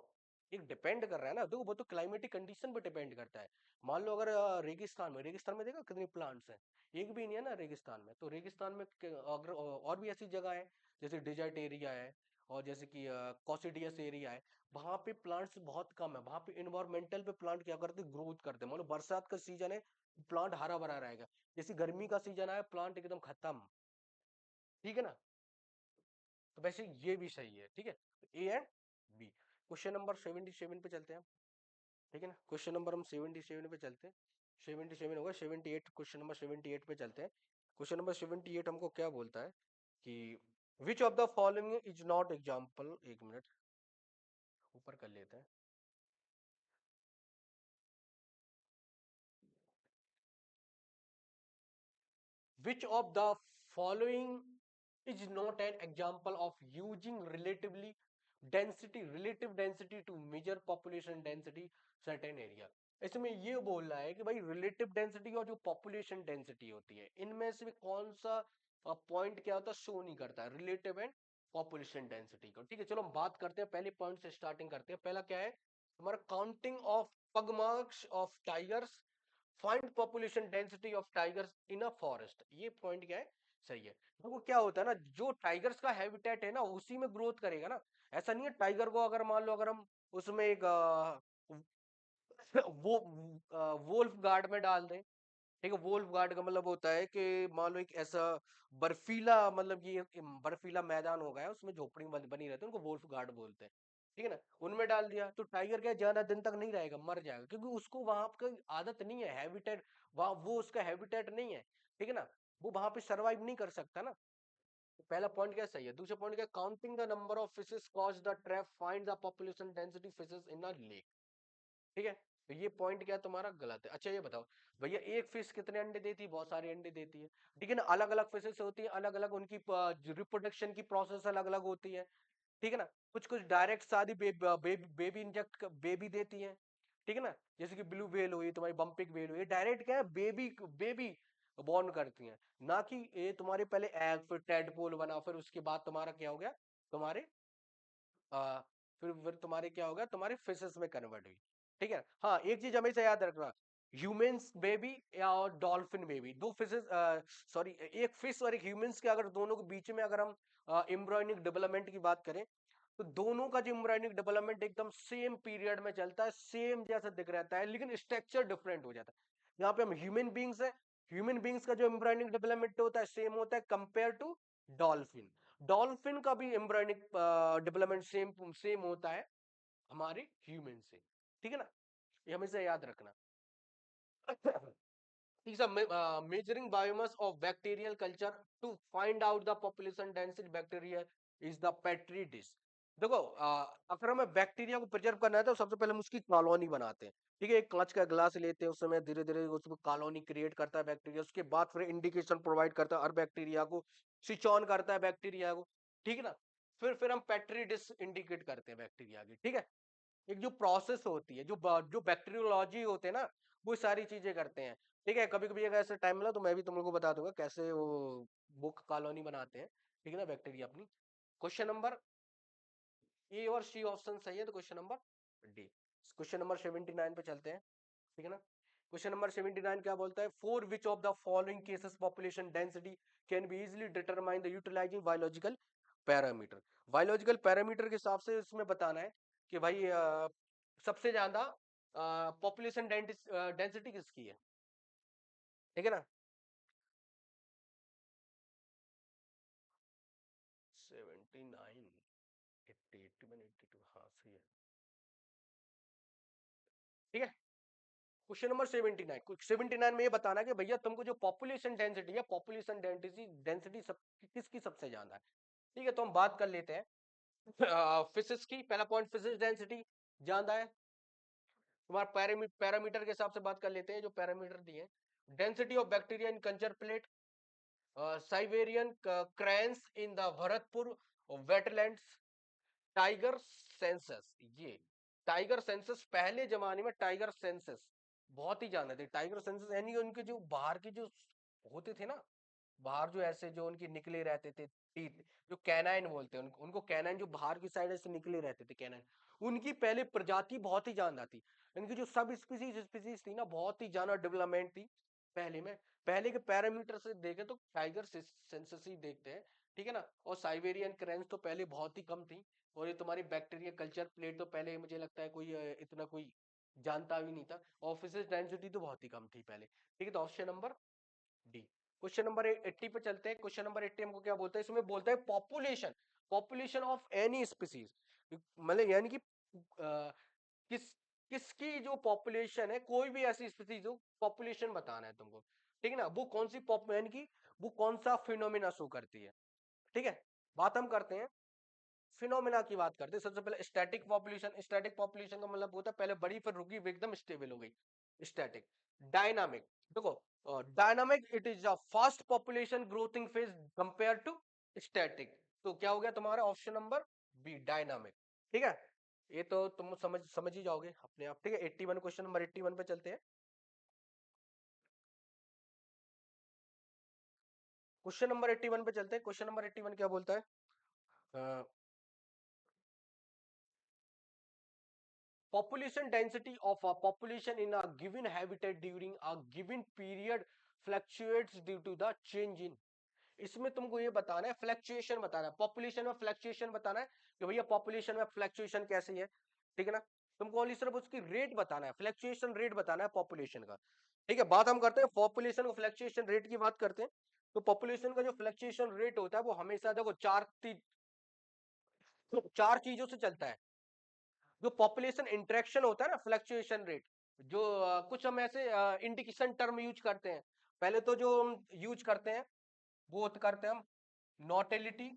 एक डिपेंड कर रहा है ना, देखो वो तो क्लाइमेटिक कंडीशन पे डिपेंड करता है। मान लो अगर रेगिस्तान में देखो कितनी प्लांट्स हैं, एक भी नहीं है ना रेगिस्तान में, तो रेगिस्तान में अगर और भी ऐसी जगह है, जैसे डिजर्ट एरिया है, और जैसे कि कॉसिडियस एरिया है, वहां पे प्लांट्स बहुत कम है, वहां पे इन्वायरमेंटल पे प्लांट क्या करते, ग्रोथ करते हैं। मान लो बरसात का सीजन है, प्लांट हरा भरा रहेगा, जैसे गर्मी का सीजन आया, प्लांट एकदम खत्म। ठीक है ना, तो वैसे ये भी सही है। ठीक है, A and B. Question number 77 पे चलते हैं हम। ठीक है ना, क्वेश्चन नंबर हम 77 पे चलते हैं। 77 होगा 78, क्वेश्चन नंबर 78 पे चलते हैं। क्वेश्चन नंबर 78 हमको क्या बोलता है कि विच of the following is not example, एक मिनट ऊपर कर लेते हैं। Which of the following is not an example of using relative density to measure population density certain area? इसमें ये बोल रहा है कि भाई रिलेटिव डेंसिटी और जो पॉपुलेशन डेंसिटी होती है, इनमें से कौन सा पॉइंट क्या होता है, शो नहीं करता है रिलेटिव एंड पॉपुलेशन डेंसिटी को। ठीक है, चलो हम बात करते हैं, पहले पॉइंट से स्टार्टिंग करते हैं। पहला क्या है हमारा, counting of pugmarks of tigers, find population density of tigers in a forest. ये पॉइंट क्या है, सही है। देखो क्या होता है ना, जो टाइगर्स का हैबिटेट है ना, उसी में ग्रोथ करेगा ना। ऐसा नहीं है टाइगर को अगर मान लो अगर हम उसमें एक वो वोल्फ गार्ड में डाल दें, ठीक है, वोल्फ गार्ड का मतलब होता है कि मान लो एक ऐसा बर्फीला, मतलब कि एक बर्फीला मैदान हो गया, उसमें झोपड़ी बनी रहती है, उनको वोल्फ गार्ड बोलते हैं। ठीक है ना, उनमें डाल दिया तो टाइगर क्या ज्यादा दिन तक नहीं रहेगा, मर जाएगा, क्योंकि उसको वहां की आदत नहीं है, हैबिटेट वहां, वो उसका हैबिटेट नहीं है। ठीक है ना, वो वहां पे सरवाइव नहीं कर सकता ना। तो पहला पॉइंट क्या सही है। दूसरा पॉइंट क्या, counting the number of fishes cause the trap find the population density fishes in a lake. ठीक है, तो ये पॉइंट क्या तुम्हारा गलत है। अच्छा ये बताओ भैया, एक फिश कितने अंडे देती है, बहुत सारे अंडे देती है। ठीक है ना, अलग अलग फिशेस होती है, अलग अलग उनकी रिप्रोडक्शन की प्रोसेस अलग अलग होती है। ठीक है ना, कुछ कुछ डायरेक्ट शादी बेबी इंजेक्ट बेबी देती है। ठीक है ना, जैसे कि ब्लू व्हेल हुई, तुम्हारी बम्पिक व्हेल हुई, डायरेक्ट क्या है, बेबी बेबी बॉर्न करती हैं, ना कि ये तुम्हारे पहले एग, फिर टेडपोल बना, फिर उसके बाद तुम्हारा क्या हो गया, तुम्हारे आ, फिर तुम्हारे क्या होगा, तुम्हारे फिशेस में कन्वर्ट हुई। ठीक है, हाँ एक चीज हमेशा याद रखना, ह्यूमंस बेबी या और डॉल्फिन बेबी, दो फिशेस, सॉरी एक फिश और एक ह्यूमंस के अगर दोनों के बीच में अगर हम एम्ब्रॉयनिक डेवलपमेंट की बात करें, तो दोनों का जो एम्ब्रॉयनिक डेवलपमेंट एकदम सेम पीरियड में चलता है, सेम जैसा दिख रहता है, लेकिन स्ट्रक्चर डिफरेंट हो जाता है। यहाँ पे हम ह्यूमन बींग्स है, ह्यूमन बींग्स का जो एम्ब्रॉयनिक डेवलपमेंट होता है सेम होता है कंपेयर टू डॉल्फिन। डॉल्फिन का भी एम्ब्रॉयनिक डेवलपमेंट सेम सेम होता है हमारे ह्यूमन से। ठीक है ना, ये हमेशा याद रखना। is a measuring biomass of bacterial culture to find out the population density bacteria is the petri dish। देखो अगर हमें बैक्टीरिया को प्रिजर्व करना है तो सबसे पहले हम उसकी कॉलोनी बनाते हैं। ठीक है, एक कांच का ग्लास लेते हैं, उस समय धीरे धीरे उसमें कॉलोनी क्रिएट करता है बैक्टीरिया, उसके बाद फिर इंडिकेशन प्रोवाइड करता है हर बैक्टीरिया को, स्विच ऑन करता है बैक्टीरिया को। ठीक है ना, फिर हम पेट्री डिश इंडिकेट करते हैं बैक्टीरिया की। ठीक है, एक जो प्रोसेस होती है, जो बैक्टीरियोलॉजी होते हैं ना, वो सारी चीजें करते हैं। ठीक है, कभी कभी अगर ऐसे टाइम मिला तो मैं भी तुम लोग को बता दूंगा कैसे वो बुक कॉलोनी बनाते हैं। ठीक है ना, बैक्टीरिया अपनी। क्वेश्चन नंबर ए और सी ऑप्शन सही है, तो question number D. Question number 79 पे चलते हैं। ठीक है ना, क्वेश्चन नंबर 79 क्या बोलता है, for which of the following cases population density can be easily determined the utilizing biological parameter. Biological parameter के हिसाब से इसमें बताना है कि भाई सबसे ज्यादा पॉपुलेशन डेंसिटी किसकी है। ठीक है ना, 79, 80, 81, 82, हाँ सही है। ठीक है, क्वेश्चन नंबर 79 में ये बताना कि भैया तुमको जो पॉपुलेशन डेंसिटी है, पॉपुलेशन डेंसिटी किसकी सबसे ज्यादा है। ठीक है, तो हम बात कर लेते हैं फिजिक्स की। पहला पॉइंट, फिजिक्स डेंसिटी ज्यादा है। तुम्हारा पैरामीटर के हिसाब से बात कर लेते हैं, जो पैरामीटर दिए, density of bacteria in culture plate, Siberian क्रैंस in the Bharatpur wetlands, tiger census. ये टाइगर सेंसस पहले जमाने में टाइगर सेंसस बहुत ही जानते थे। टाइगर सेंसस यानी उनके जो बाहर के जो होते थे ना, बाहर जो ऐसे जो उनके निकले रहते थे टीथ, जो कैनाइन बोलते हैं उनको कैनाइन, जो बाहर की साइड ऐसे निकले रहते थे कैनाइन, उनकी पहले प्रजाति बहुत ही जानता थी। इनकी जो सब स्पीसीज थी ना, बहुत ही ज्यादा डेवलपमेंट थी पहले में। पहले के पैरामीटर से देखे तो टाइगर सेंसस ही देखते हैं, ठीक है ना। और साइबेरियन क्रैंस तो पहले बहुत ही कम थी। और ये तुम्हारी बैक्टीरिया कल्चर प्लेट तो पहले मुझे लगता है कोई इतना कोई जानता भी नहीं था। ऑफिस डेंसिटी तो बहुत ही कम थी पहले। ठीक है, तो option number D. Question number 80 पे चलते हैं। क्वेश्चन नंबर 80 हमको क्या बोलता है, इसमें बोलता है population, population of any species, मतलब यानी कि किस किसकी जो पॉपुलेशन है, कोई भी ऐसी स्पीसीज हो, पॉपुलेशन बताना है तुमको। ठीक है ना, वो कौन सी यानी कि वो कौन सा फिनोमिना शो करती है। ठीक है, बात हम करते हैं फिनोमेना की, बात करते हैं सबसे पहले स्टैटिक पॉपुलेशन। स्टैटिक पॉपुलेशन का मतलब होता है पहले बड़ी फिर रुकी फिर एकदम स्टेबल हो गई, स्टैटिक। डायनामिक, देखो dynamic it is a fast population growthing phase compare to static. तो क्या हो गया तुम्हारा ऑप्शन नंबर बी, डायनामिक। ठीक है, ये तो तुम समझ ही जाओगे अपने आप। ठीक है, 81, क्वेश्चन नंबर 81 पे चलते हैं। क्वेश्चन नंबर 81 पे चलते हैं। क्वेश्चन नंबर 81 क्या बोलता है, population density of a population in a given habitat during a given period fluctuates due to the change in। इसमें तुमको ये बताना है, फ्लक्चुएशन बताना है, पॉपुलेशन में फ्लक्चुएशन बताना है कि भैया पॉपुलेशन में फ्लक्चुएशन कैसी है। ठीक है ना, तुमको ओनली सिर्फ उसकी रेट बताना है, फ्लक्चुएशन रेट बताना है पॉपुलेशन का। ठीक है, बात हम करते हैं पॉपुलेशन को फ्लक्चुएशन रेट की बात करते हैं। तो पॉपुलेशन का जो फ्लक्चुएशन रेट होता है वो हमेशा देखो चार चीजों से चलता है। जो पॉपुलेशन इंटरेक्शन होता है ना, फ्लक्चुएशन रेट, जो कुछ हम ऐसे इंडिकेशन टर्म यूज करते हैं। पहले तो जो हम यूज करते हैं वो करते हैं हम नॉटेलिटी।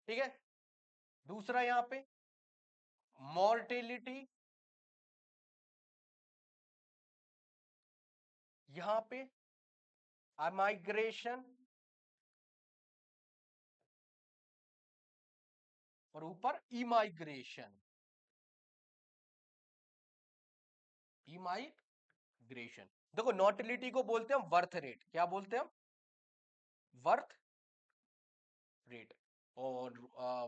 ठीक है, दूसरा यहाँ पे मॉर्टेलिटी, यहाँ पे माइग्रेशन, और ऊपर इमाइग्रेशन। इमाइग्रेशन, देखो नॉटिलिटी को बोलते हैं हम वर्थ रेट। क्या बोलते हैं हम? Worth rate. और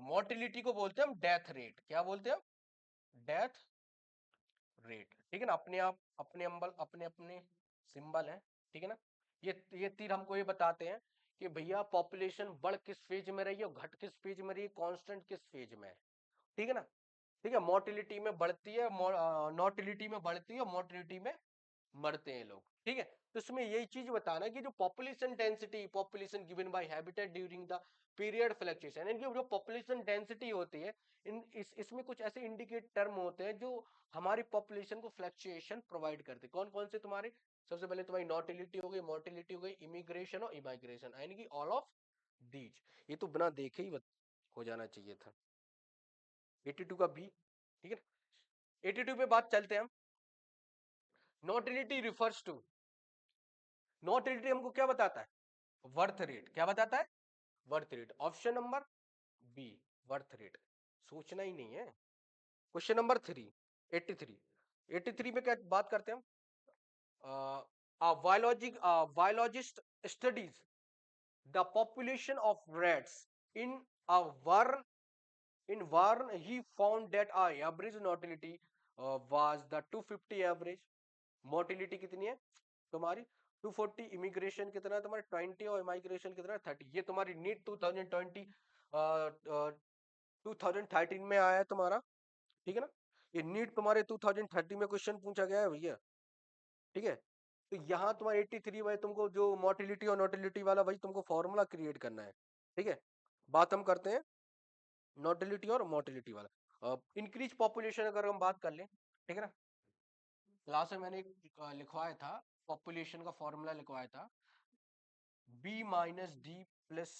मोर्टिलिटी को बोलते हैं हम डेथ रेट। क्या बोलते हैं हम? Death rate. ठीक है ना, अपने आप अपने अम्बल अपने अपने सिंबल है। ठीक है ना, ये तीर हमको ये बताते हैं कि भैया पॉपुलेशन बढ़ किस फेज में रही है, घट किस फेज में रही है, कांस्टेंट किस फेज में है। ठीक है ना, ठीक है, मोर्टिलिटी में बढ़ती है, नॉटिलिटी में बढ़ती है, मोर्टिलिटी में मरते हैं लोग। ठीक है, तो इसमें यही चीज बताना है कि जो population density, population given by habitat during the period fluctuation, इनकी जो पॉपुलेशन डेंसिटी होती है, इसमें कुछ ऐसे इंडिकेट टर्म होते हैं जो हमारी पॉपुलेशन को फ्लक्चुएशन प्रोवाइड करते हैं। कौन कौन से तुम्हारे? सबसे पहले तुम्हारी नॉटिलिटी हो गई, मोर्टिलिटी हो गई, इमिग्रेशन और इमाइग्रेशन, यानी कि ऑल ऑफ दीज। ये तो बिना देखे ही हो जाना चाहिए था। 82 का बी। ठीक है, 82 पे बात चलते हैं हम। नॉटिलिटी रिफर्स टू, नॉटिलिटी हमको क्या बताता है? Birth rate. क्या बताता है? Birth rate. Option number B, birth rate. सोचना ही नहीं है। Question number 3, 83। 83 में क्या बात करते हैं हम? Biologist studies the population of rats in a barn, in Varn he found that average mortality was the 250 average. Mortality कितनी है तुम्हारी? 240। इमिग्रेशन कितना है तुम्हारा? 20। और इमाइग्रेशन कितना है? 30। ये तुम्हारी नीट 2020 2013 में आया है तुम्हारा। ठीक है ना, ये नीट तुम्हारे 2030 में क्वेश्चन पूछा गया है भैया। ठीक है, तो यहाँ तुम्हारा 83 में तुमको जो मोर्टिलिटी और नोटिलिटी वाला भाई तुमको फॉर्मूला क्रिएट करना है। ठीक है, बात हम करते हैं नोटिलिटी और मोर्टिलिटी वाला। इंक्रीज पॉपुलेशन अगर हम बात कर लें, ठीक है ना, क्लास में मैंने लिखवाया था, पॉपुलेशन का फॉर्मूला लिखवाया था, b minus D plus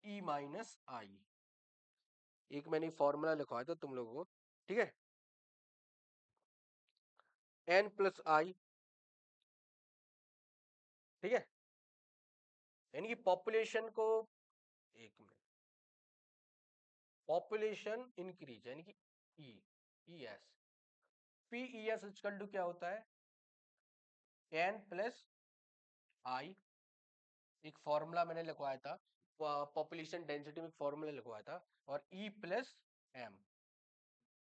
E minus आई। एक मैंने फॉर्मूला लिखवाया था तुम लोगों को, ठीक है, n प्लस आई, ठीक है, यानी कि पॉपुलेशन को, एक मिनट, पॉपुलेशन इंक्रीज यानी कि E, E S, P E S equal to क्या होता है, n प्लस आई, एक फॉर्मूला मैंने लिखवाया था, पॉपुलेशन डेंसिटी में फॉर्मूला लिखवाया था, और E plus M,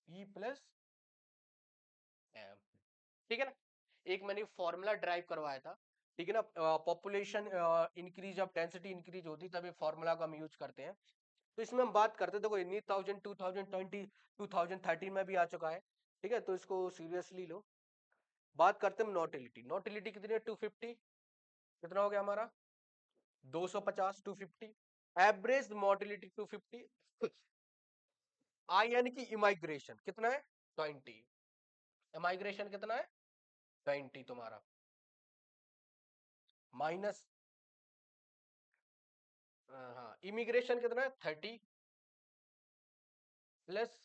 E plus M, ठीक है ना। एक मैंने फॉर्मूला ड्राइव करवाया था, ठीक है ना, पॉपुलेशन इंक्रीज, अब डेंसिटी इंक्रीज होती तब ये फॉर्मूला को हम यूज करते हैं। तो इसमें हम बात करते, देखो 2000, 2020, 2013 में भी आ चुका है, ठीक है, तो इसको सीरियसली लो। बात करते हैं नोटिलिटी, नोटिलिटी कितनी है, 250, कितना हो गया हमारा, 250, 250, एवरेज मोटिलिटी 250, आई यानी कि इमाइग्रेशन कितना है, 20, इमाइग्रेशन कितना है, 20 तुम्हारा, माइनस, हाँ, इमिग्रेशन कितना है, 30, प्लस,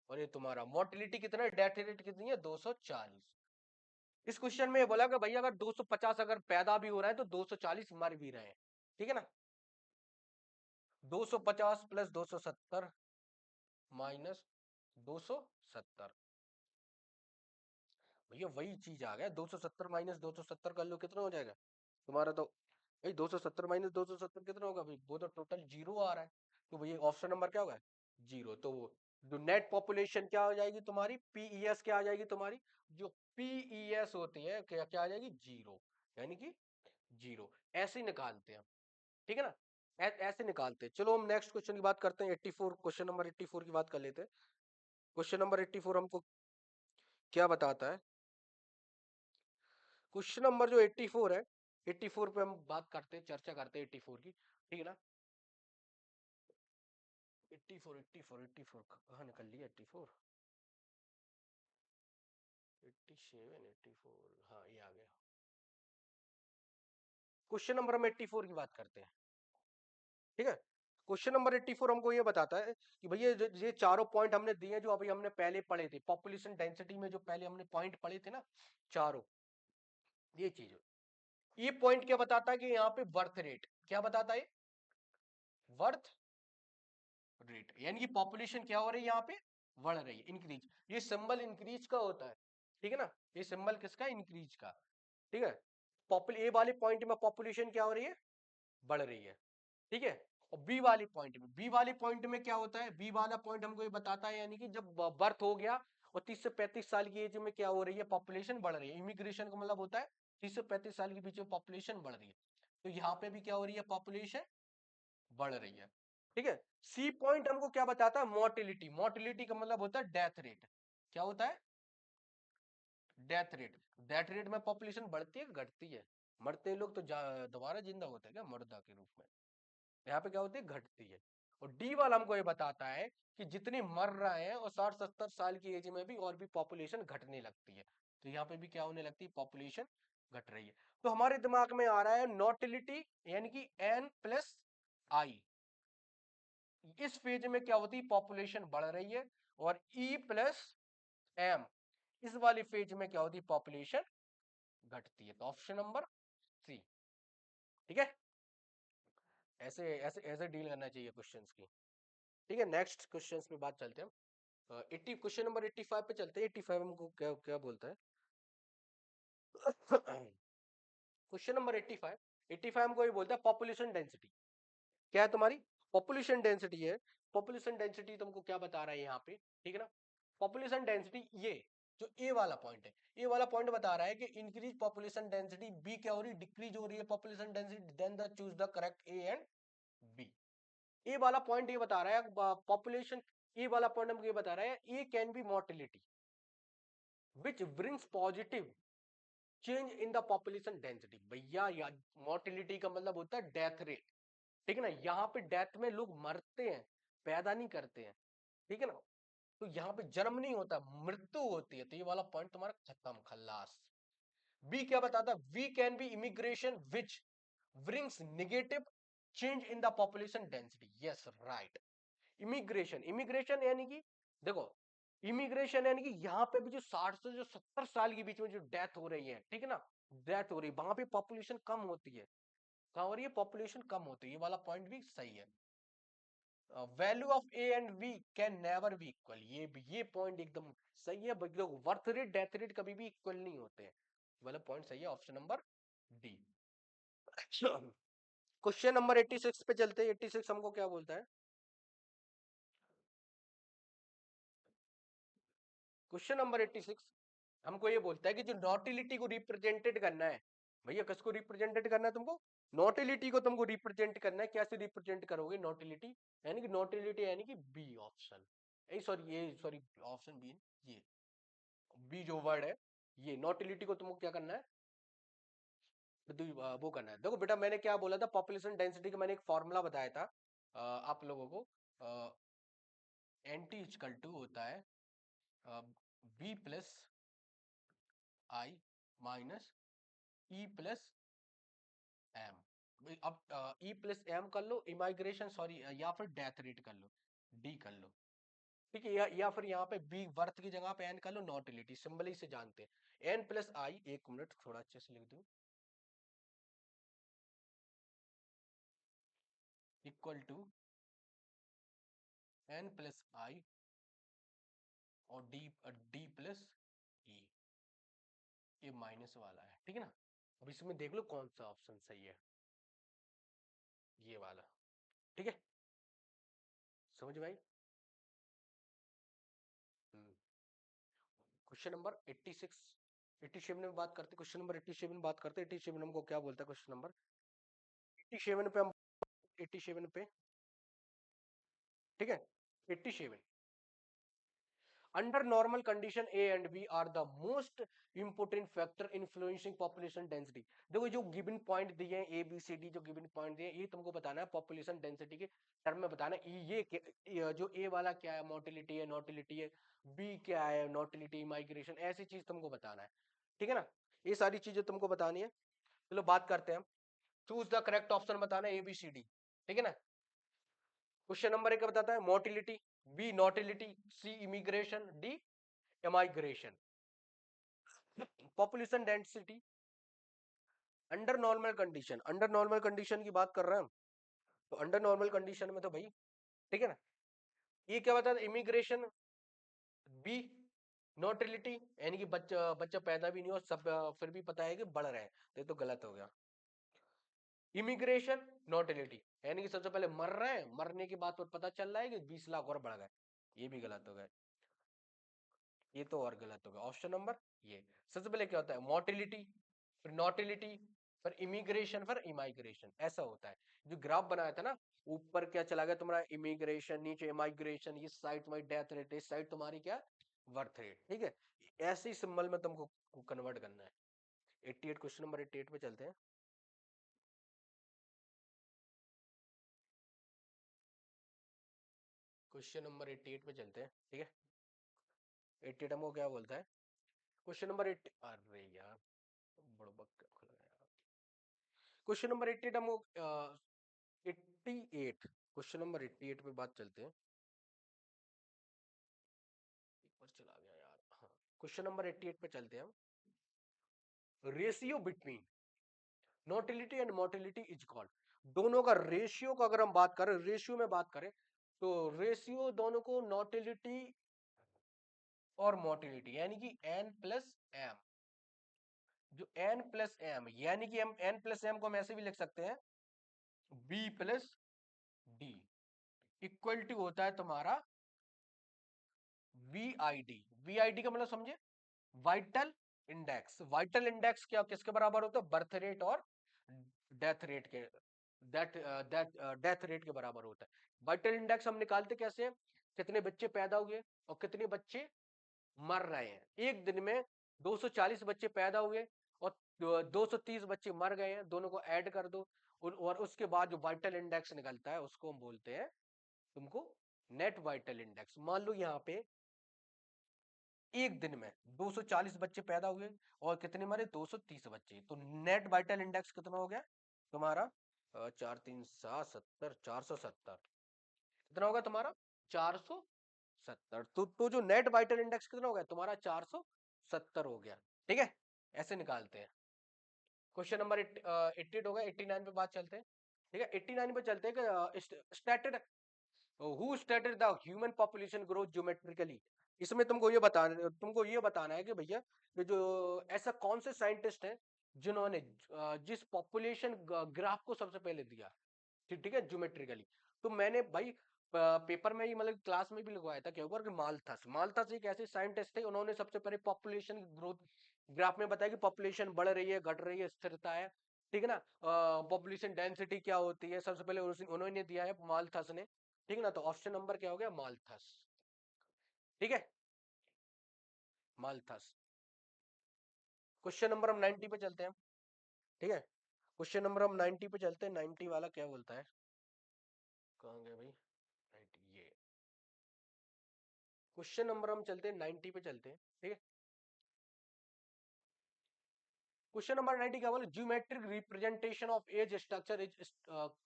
और ये तुम्हारा मोटिलिटी कितना है, डेथ रेट कितनी है, 240। इस क्वेश्चन में ये बोला कि भैया अगर 250 अगर पैदा भी हो रहा है तो 240 मर भी रहे हैं, ठीक है ना, 250 प्लस 270 माइनस 270, भैया वही चीज आ गया, 270 माइनस 270 कर लो, कितना हो जाएगा तुम्हारा, तो भाई 270 माइनस 270 कितना होगा भाई, वो तो टोटल जीरो आ रहा है, तो भैया ऑप्शन नंबर क्या होगा, जीरो। तो जो नेट पॉपुलेशन क्या हो जाएगी तुम्हारी, पीईएस क्या आ जाएगी तुम्हारी, जो पीईएस होती है क्या क्या आ जाएगी, जीरो, यानी कि जीरो, ऐसे ही निकालते हैं, ठीक है ना, ऐसे निकालते हैं। चलो हम नेक्स्ट क्वेश्चन की बात करते हैं, 84, क्वेश्चन नंबर 84 की बात कर लेते हैं। क्वेश्चन नंबर 84 हमको क्या बताता है, क्वेश्चन नंबर जो 84 है, 84 पे हम बात करते हैं, चर्चा करते हैं 84 की, ठीक है ना, 84, 84, 84 कहाँ निकल लिया, 84, 87, 84, हाँ ये आ गया। क्वेश्चन नंबर हम 84 की बात करते हैं, ठीक है। क्वेश्चन नंबर 84 हमको ये बताता है कि भैया ये चारों पॉइंट हमने दिए जो अभी हमने पहले पढ़े थे, पॉपुलेशन डेंसिटी में जो पहले हमने पॉइंट पढ़े थे ना, चारों, ये चीज, ये पॉइंट क्या बताता है कि यहाँ पे बर्थ रेट क्या बताता है, बर्थ रेट, यानी कि पॉपुलेशन क्या हो रही है यहाँ पे, बढ़ रही है, इंक्रीज, ये सिंबल इंक्रीज का होता है, ठीक है ना, ये सिंबल किसका, इंक्रीज का, ठीक है। ए वाले पॉइंट में पॉपुलेशन क्या हो रही है, बढ़ रही है, ठीक है। और बी वाली पॉइंट में, बी वाले पॉइंट में क्या होता है, बी वाला पॉइंट हमको ये बताता है, यानी कि जब बर्थ हो गया और 30 से 35 साल की एज में क्या हो रही है, पॉपुलेशन बढ़ रही है, इमिग्रेशन का मतलब होता है 30 से 35 साल के बीच में पॉपुलेशन बढ़ रही है, तो यहाँ पे भी क्या हो रही है, पॉपुलेशन बढ़ रही है, ठीक है। सी पॉइंट हमको क्या बताता है, मोटिलिटी, मोटिलिटी का मतलब होता है डेथ रेट, क्या होता है, डेथ रेट, डेथ रेट में पॉपुलेशन बढ़ती है घटती है, मरते हैं लोग तो दोबारा जिंदा होते हैं क्या, मुर्दा के रूप में, यहाँ पे क्या होती है, घटती है। और डी वाला हमको ये बताता है कि जितने मर रहे हैं और 60-70 साल की एज में भी और भी पॉपुलेशन घटने लगती है, तो यहाँ पे भी क्या होने लगती है, पॉपुलेशन घट रही है। तो हमारे दिमाग में आ रहा है नोटिलिटी यानी कि एन प्लस आई, इस फेज में क्या होती है, पॉपुलेशन बढ़ रही है, और ई प्लस एम, इस वाली फेज में क्या होती है, पॉपुलेशन घटती है, तो ऑप्शन नंबर सी, ठीक है। ऐसे ऐसे ऐसे डील करना चाहिए क्वेश्चंस की, ठीक है। नेक्स्ट क्वेश्चंस पे बात चलते हैं, 80, क्वेश्चन नंबर 85 पे चलते हैं। 85 हमको क्या क्या बोलता है, क्वेश्चन नंबर 85, 85 हमको ये बोलता है पॉपुलेशन डेंसिटी, क्या है तुम्हारी, पॉपुलेशन डेंसिटी है, पॉपुलेशन डेंसिटी तुमको क्या बता रहा है यहाँ पे, ठीक है ना, पॉपुलेशन डेंसिटी, ये जो ए वाला पॉइंट है, ए वाला पॉइंट बता रहा है कि इंक्रीज पॉपुलेशन डेंसिटी, बी क्या हो रही है, डिक्रीज हो रही है population density, then the choose the correct A and B. A वाला पॉइंट ये बता रहा है पॉपुलेशन, ए वाला पॉइंट हमको ये बता रहा है A can be motility which brings positive change in the population density, भैया मोटिलिटी का मतलब होता है डेथ रेट, ठीक है ना, यहाँ पे डेथ में लोग मरते हैं, पैदा नहीं करते हैं, ठीक है ना। तो यहाँ पे जन्म नहीं होता, मृत्यु होती है, तो ये वाला पॉइंट तुम्हारा खत्म, खल्लास। बी क्या बताता है, we can be immigration which brings negative change in the population density, yes right. Immigration, immigration यानी कि देखो, इमिग्रेशन यानी कि यहाँ पे भी जो 60 से जो 70 साल के बीच में जो डेथ हो रही है, ठीक है ना, डेथ हो रही है, वहां पे पॉपुलेशन कम होती है, कहां हो रही है, पॉपुलेशन कम होती है, ये वाला पॉइंट भी सही है। Value of A and B can never be equal, ये पॉइंट एकदम सही है। देखो बर्थ रेट डेथ रेट कभी भी इक्वल नहीं होते हैं, वाला पॉइंट सही है, option number D. Question number 86 पे चलते हैं। 86 हमको क्या बोलता है, क्वेश्चन नंबर 86 हमको ये बोलता है कि जो नॉटिलिटी को रिप्रेजेंटेड करना है, भैया किसको रिप्रेजेंटेड करना है तुमको, नॉटिलिटी को तुमको रिप्रेजेंट करना है, कैसे रिप्रेजेंट करोगे नॉटिलिटी, यानी कि नॉटिलिटी यानी कि बी ऑप्शन, ये सॉरी ऑप्शन बी, ये बी जो वर्ड है, ये नॉटिलिटी को तुमको क्या करना है, वो करना है। देखो बेटा मैंने क्या बोला था, पॉपुलेशन डेंसिटी का मैंने एक फॉर्मूला बताया था आप लोगों को, एन टी इक्वल टू होता है बी प्लस आई माइनस ई प्लस एम। अब ई प्लस एम कर लो इमाइग्रेशन, सॉरी या फिर डेथ रेट कर लो, डी कर लो, ठीक है, या फिर यहाँ पे बी बर्थ की जगह पे एन कर लो, नॉटिलिटी सिंबल ही से जानते हैं, एन प्लस आई, एक मिनट थोड़ा अच्छे से लिख दूं, इक्वल टू एन प्लस आई और डी, डी प्लस ई, ये माइनस वाला है, ठीक है ना। अब इसमें देख लो कौन सा ऑप्शन सही है, ये वाला, ठीक है, समझ में आई। क्वेश्चन नंबर 86, 87 में बात करते, क्वेश्चन नंबर 87 बात करते, 87 हमको क्या बोलता है, क्वेश्चन नंबर 87 पे हम, 87 पे, ठीक है, 87, under normal condition A and B are the most important factor influencing population density. देखो जो गिवन पॉइंट दिए हैं ए बी सी डी, जो गिवन पॉइंट दिए ये तुमको बताना है पॉपुलेशन डेंसिटी के टर्म में बताना है, ये जो ए वाला क्या है, मोटिलिटी है, नॉटिलिटी है, बी क्या है, नॉटिलिटी, माइग्रेशन, ऐसी चीज तुमको बताना है, ठीक है ना, ये सारी चीजें तुमको बतानी है। चलो बात करते हैं, चूज द करेक्ट ऑप्शन बताना है, ए बी सी डी, ठीक है ना। क्वेश्चन नंबर 1 क्या बताता है, motility, B natality, C immigration, D emigration. Population density under normal condition, under normal condition की बात कर रहे हैं हम, तो अंडर नॉर्मल कंडीशन में तो भाई, ठीक है ना, ये क्या बताता है, इमिग्रेशन, बी नॉटिलिटी, यानी कि बच्चा बच्चा पैदा भी नहीं हो सब फिर भी पता है कि बढ़ रहे हैं, तो ये तो गलत हो गया। इमिग्रेशन नॉटिलिटी, यानी कि सबसे पहले मर रहे हैं, मरने के बाद तो पता चल रहा है कि 20 लाख और बढ़ गए, ये भी गलत हो गया, ये तो और गलत होगा, ऑप्शन नंबर ये। सबसे पहले क्या होता है, मोटिलिटी, फिर नॉटिलिटी, फिर इमिग्रेशन, फिर इमाइग्रेशन, ऐसा होता है। जो ग्राफ बनाया था ना, ऊपर क्या चला गया तुम्हारा इमिग्रेशन, नीचे इमाइग्रेशन, ये साइड तुम्हारी डेथ रेट, इस साइड तुम्हारी क्या बर्थ रेट, ठीक है, ऐसे ही सिंबल में तुमको कन्वर्ट करना है। 88, क्वेश्चन नंबर 88 पे चलते हैं। क्वेश्चन नंबर 88 पे चलते हैं, ठीक है। 88 हमको क्या बोलता है, क्वेश्चन नंबर 80, अरे यार बड़बक खुल गया यार। क्वेश्चन नंबर 88 हमको 88, क्वेश्चन नंबर 88 पे बात चलते हैं, ऊपर चला गया यार, हाँ, क्वेश्चन नंबर 88 पे चलते हैं हम। Ratio between notility and motility is called, दोनों का रेशियो का अगर हम बात करें, रेशियो में बात करें, तो रेशियो दोनों को नोटिलिटी और मोटिलिटी, यानी कि एन प्लस एम, जो एन प्लस एम, यानी कि हम एन प्लस एम को हम ऐसे भी लिख सकते हैं, B plus D equal to होता है तुम्हारा V I D. V I D का मतलब समझे, वाइटल इंडेक्स, वाइटल इंडेक्स क्या किसके बराबर होता है, बर्थ रेट और डेथ रेट के, डेथ रेट के बराबर होता है। वाइटल इंडेक्स हम निकालते कैसे हैं, कितने बच्चे पैदा हुए और कितने बच्चे मर रहे हैं, एक दिन में 240 बच्चे पैदा हुए और 230 बच्चे मर गए हैं, दोनों को ऐड कर दो, और उसके बाद जो वाइटल इंडेक्स निकलता है उसको हम बोलते हैं तुमको नेट वाइटल इंडेक्स, मान लो यहाँ पे एक दिन में 240 बच्चे पैदा हुए और कितने मरे, 230 बच्चे, तो नेट वाइटल इंडेक्स कितना हो गया तुम्हारा, 4 3 7 70, 470, कितना होगा तुम्हारा 470। तो जो नेट वाइटल इंडेक्स कितना हो गया तुम्हारा 470 हो गया। ठीक है, ऐसे निकालते हैं। क्वेश्चन नंबर 88 होगा, 89 पे बात चलते हैं। ठीक है, 89 पे चलते हैं कि stated who stated the human population growth geometrically. इसमें तुमको ये बताना है कि भैया ये जो ऐसा कौन से साइंटिस्ट हैं जिन्होंने जिस पॉपुलेशन ग्राफ को सबसे पहले दिया, ठीक है, ज्योमेट्रिकली। तो मैंने भाई पेपर में ही मतलब क्लास में भी लिखवाया था क्या हुआ कि माल्थस, माल्थस एक ऐसे साइंटिस्ट थे, उन्होंने सबसे पहले पॉपुलेशन ग्रोथ ग्राफ में बताया कि पॉपुलेशन बढ़ रही है, घट रही है, स्थिरता है। ठीक है ना, पॉपुलेशन डेंसिटी क्या होती है, सबसे पहले उन्होंने दिया है माल्थस ने। ठीक है ना, तो ऑप्शन नंबर क्या हो गया, माल्थस। ठीक है, माल्थस। क्वेश्चन नंबर हम 90 पे चलते हैं। ठीक है, क्वेश्चन नंबर हम 90 पे चलते हैं। 90 वाला क्या बोलता है, कहाँ गया भाई, 90 ये क्वेश्चन नंबर हम चलते हैं 90 पे चलते हैं। ठीक है, क्वेश्चन नंबर 90 क्या बोले, geometric representation of age structure is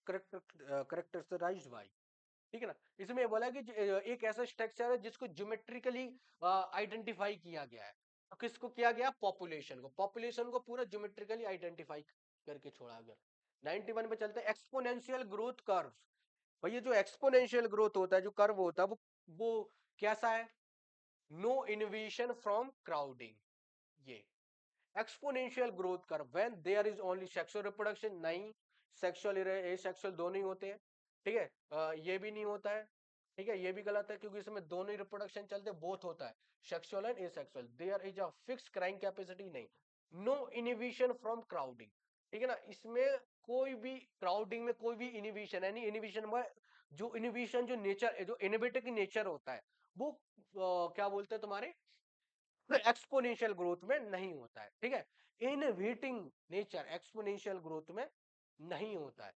characterized by. ठीक है ना, इसमें ये बोला कि एक ऐसा स्ट्रक्चर है जिसको ज्योमेट्रिकली आइडेंटिफाई किया गया है। तो किसको किया गया, पॉपुलेशन को, पॉपुलेशन को पूरा ज्योमेट्रिकली आइडेंटिफाई करके छोड़ा गया। 91 पे चलते हैं, एक्सपोनेंशियल ग्रोथ कर्व्स। भैया जो एक्सपोनेंशियल ग्रोथ होता है, जो कर्व होता है, वो कैसा है, नो इनोवेशन फ्रॉम क्राउडिंग। ये exponential growth curve when there is only sexual reproduction, नहीं, सेक्सुअल एसेक्सुअल दोनों ही होते हैं। ठीक है, ये भी नहीं होता है। ठीक है, ये भी गलत है क्योंकि इसमें दोनों ही रिप्रोडक्शन चलते, बोथ होता है, sexual and asexual. There is a fix carrying capacity, नहीं, नो इनिबिशन फ्रॉम क्राउडिंग। ठीक है ना, इसमें कोई भी क्राउडिंग में कोई भी इनिबिशन, यानी इनिबिशन में जो इनिबिशन जो नेचर जो इनिबिटर की नेचर होता है वो क्या बोलते हैं तुम्हारे एक्सपोनेंशियल ग्रोथ में नहीं होता है। ठीक है, इनोवेटिंग नेचर एक्सपोनेंशियल ग्रोथ में नहीं होता है।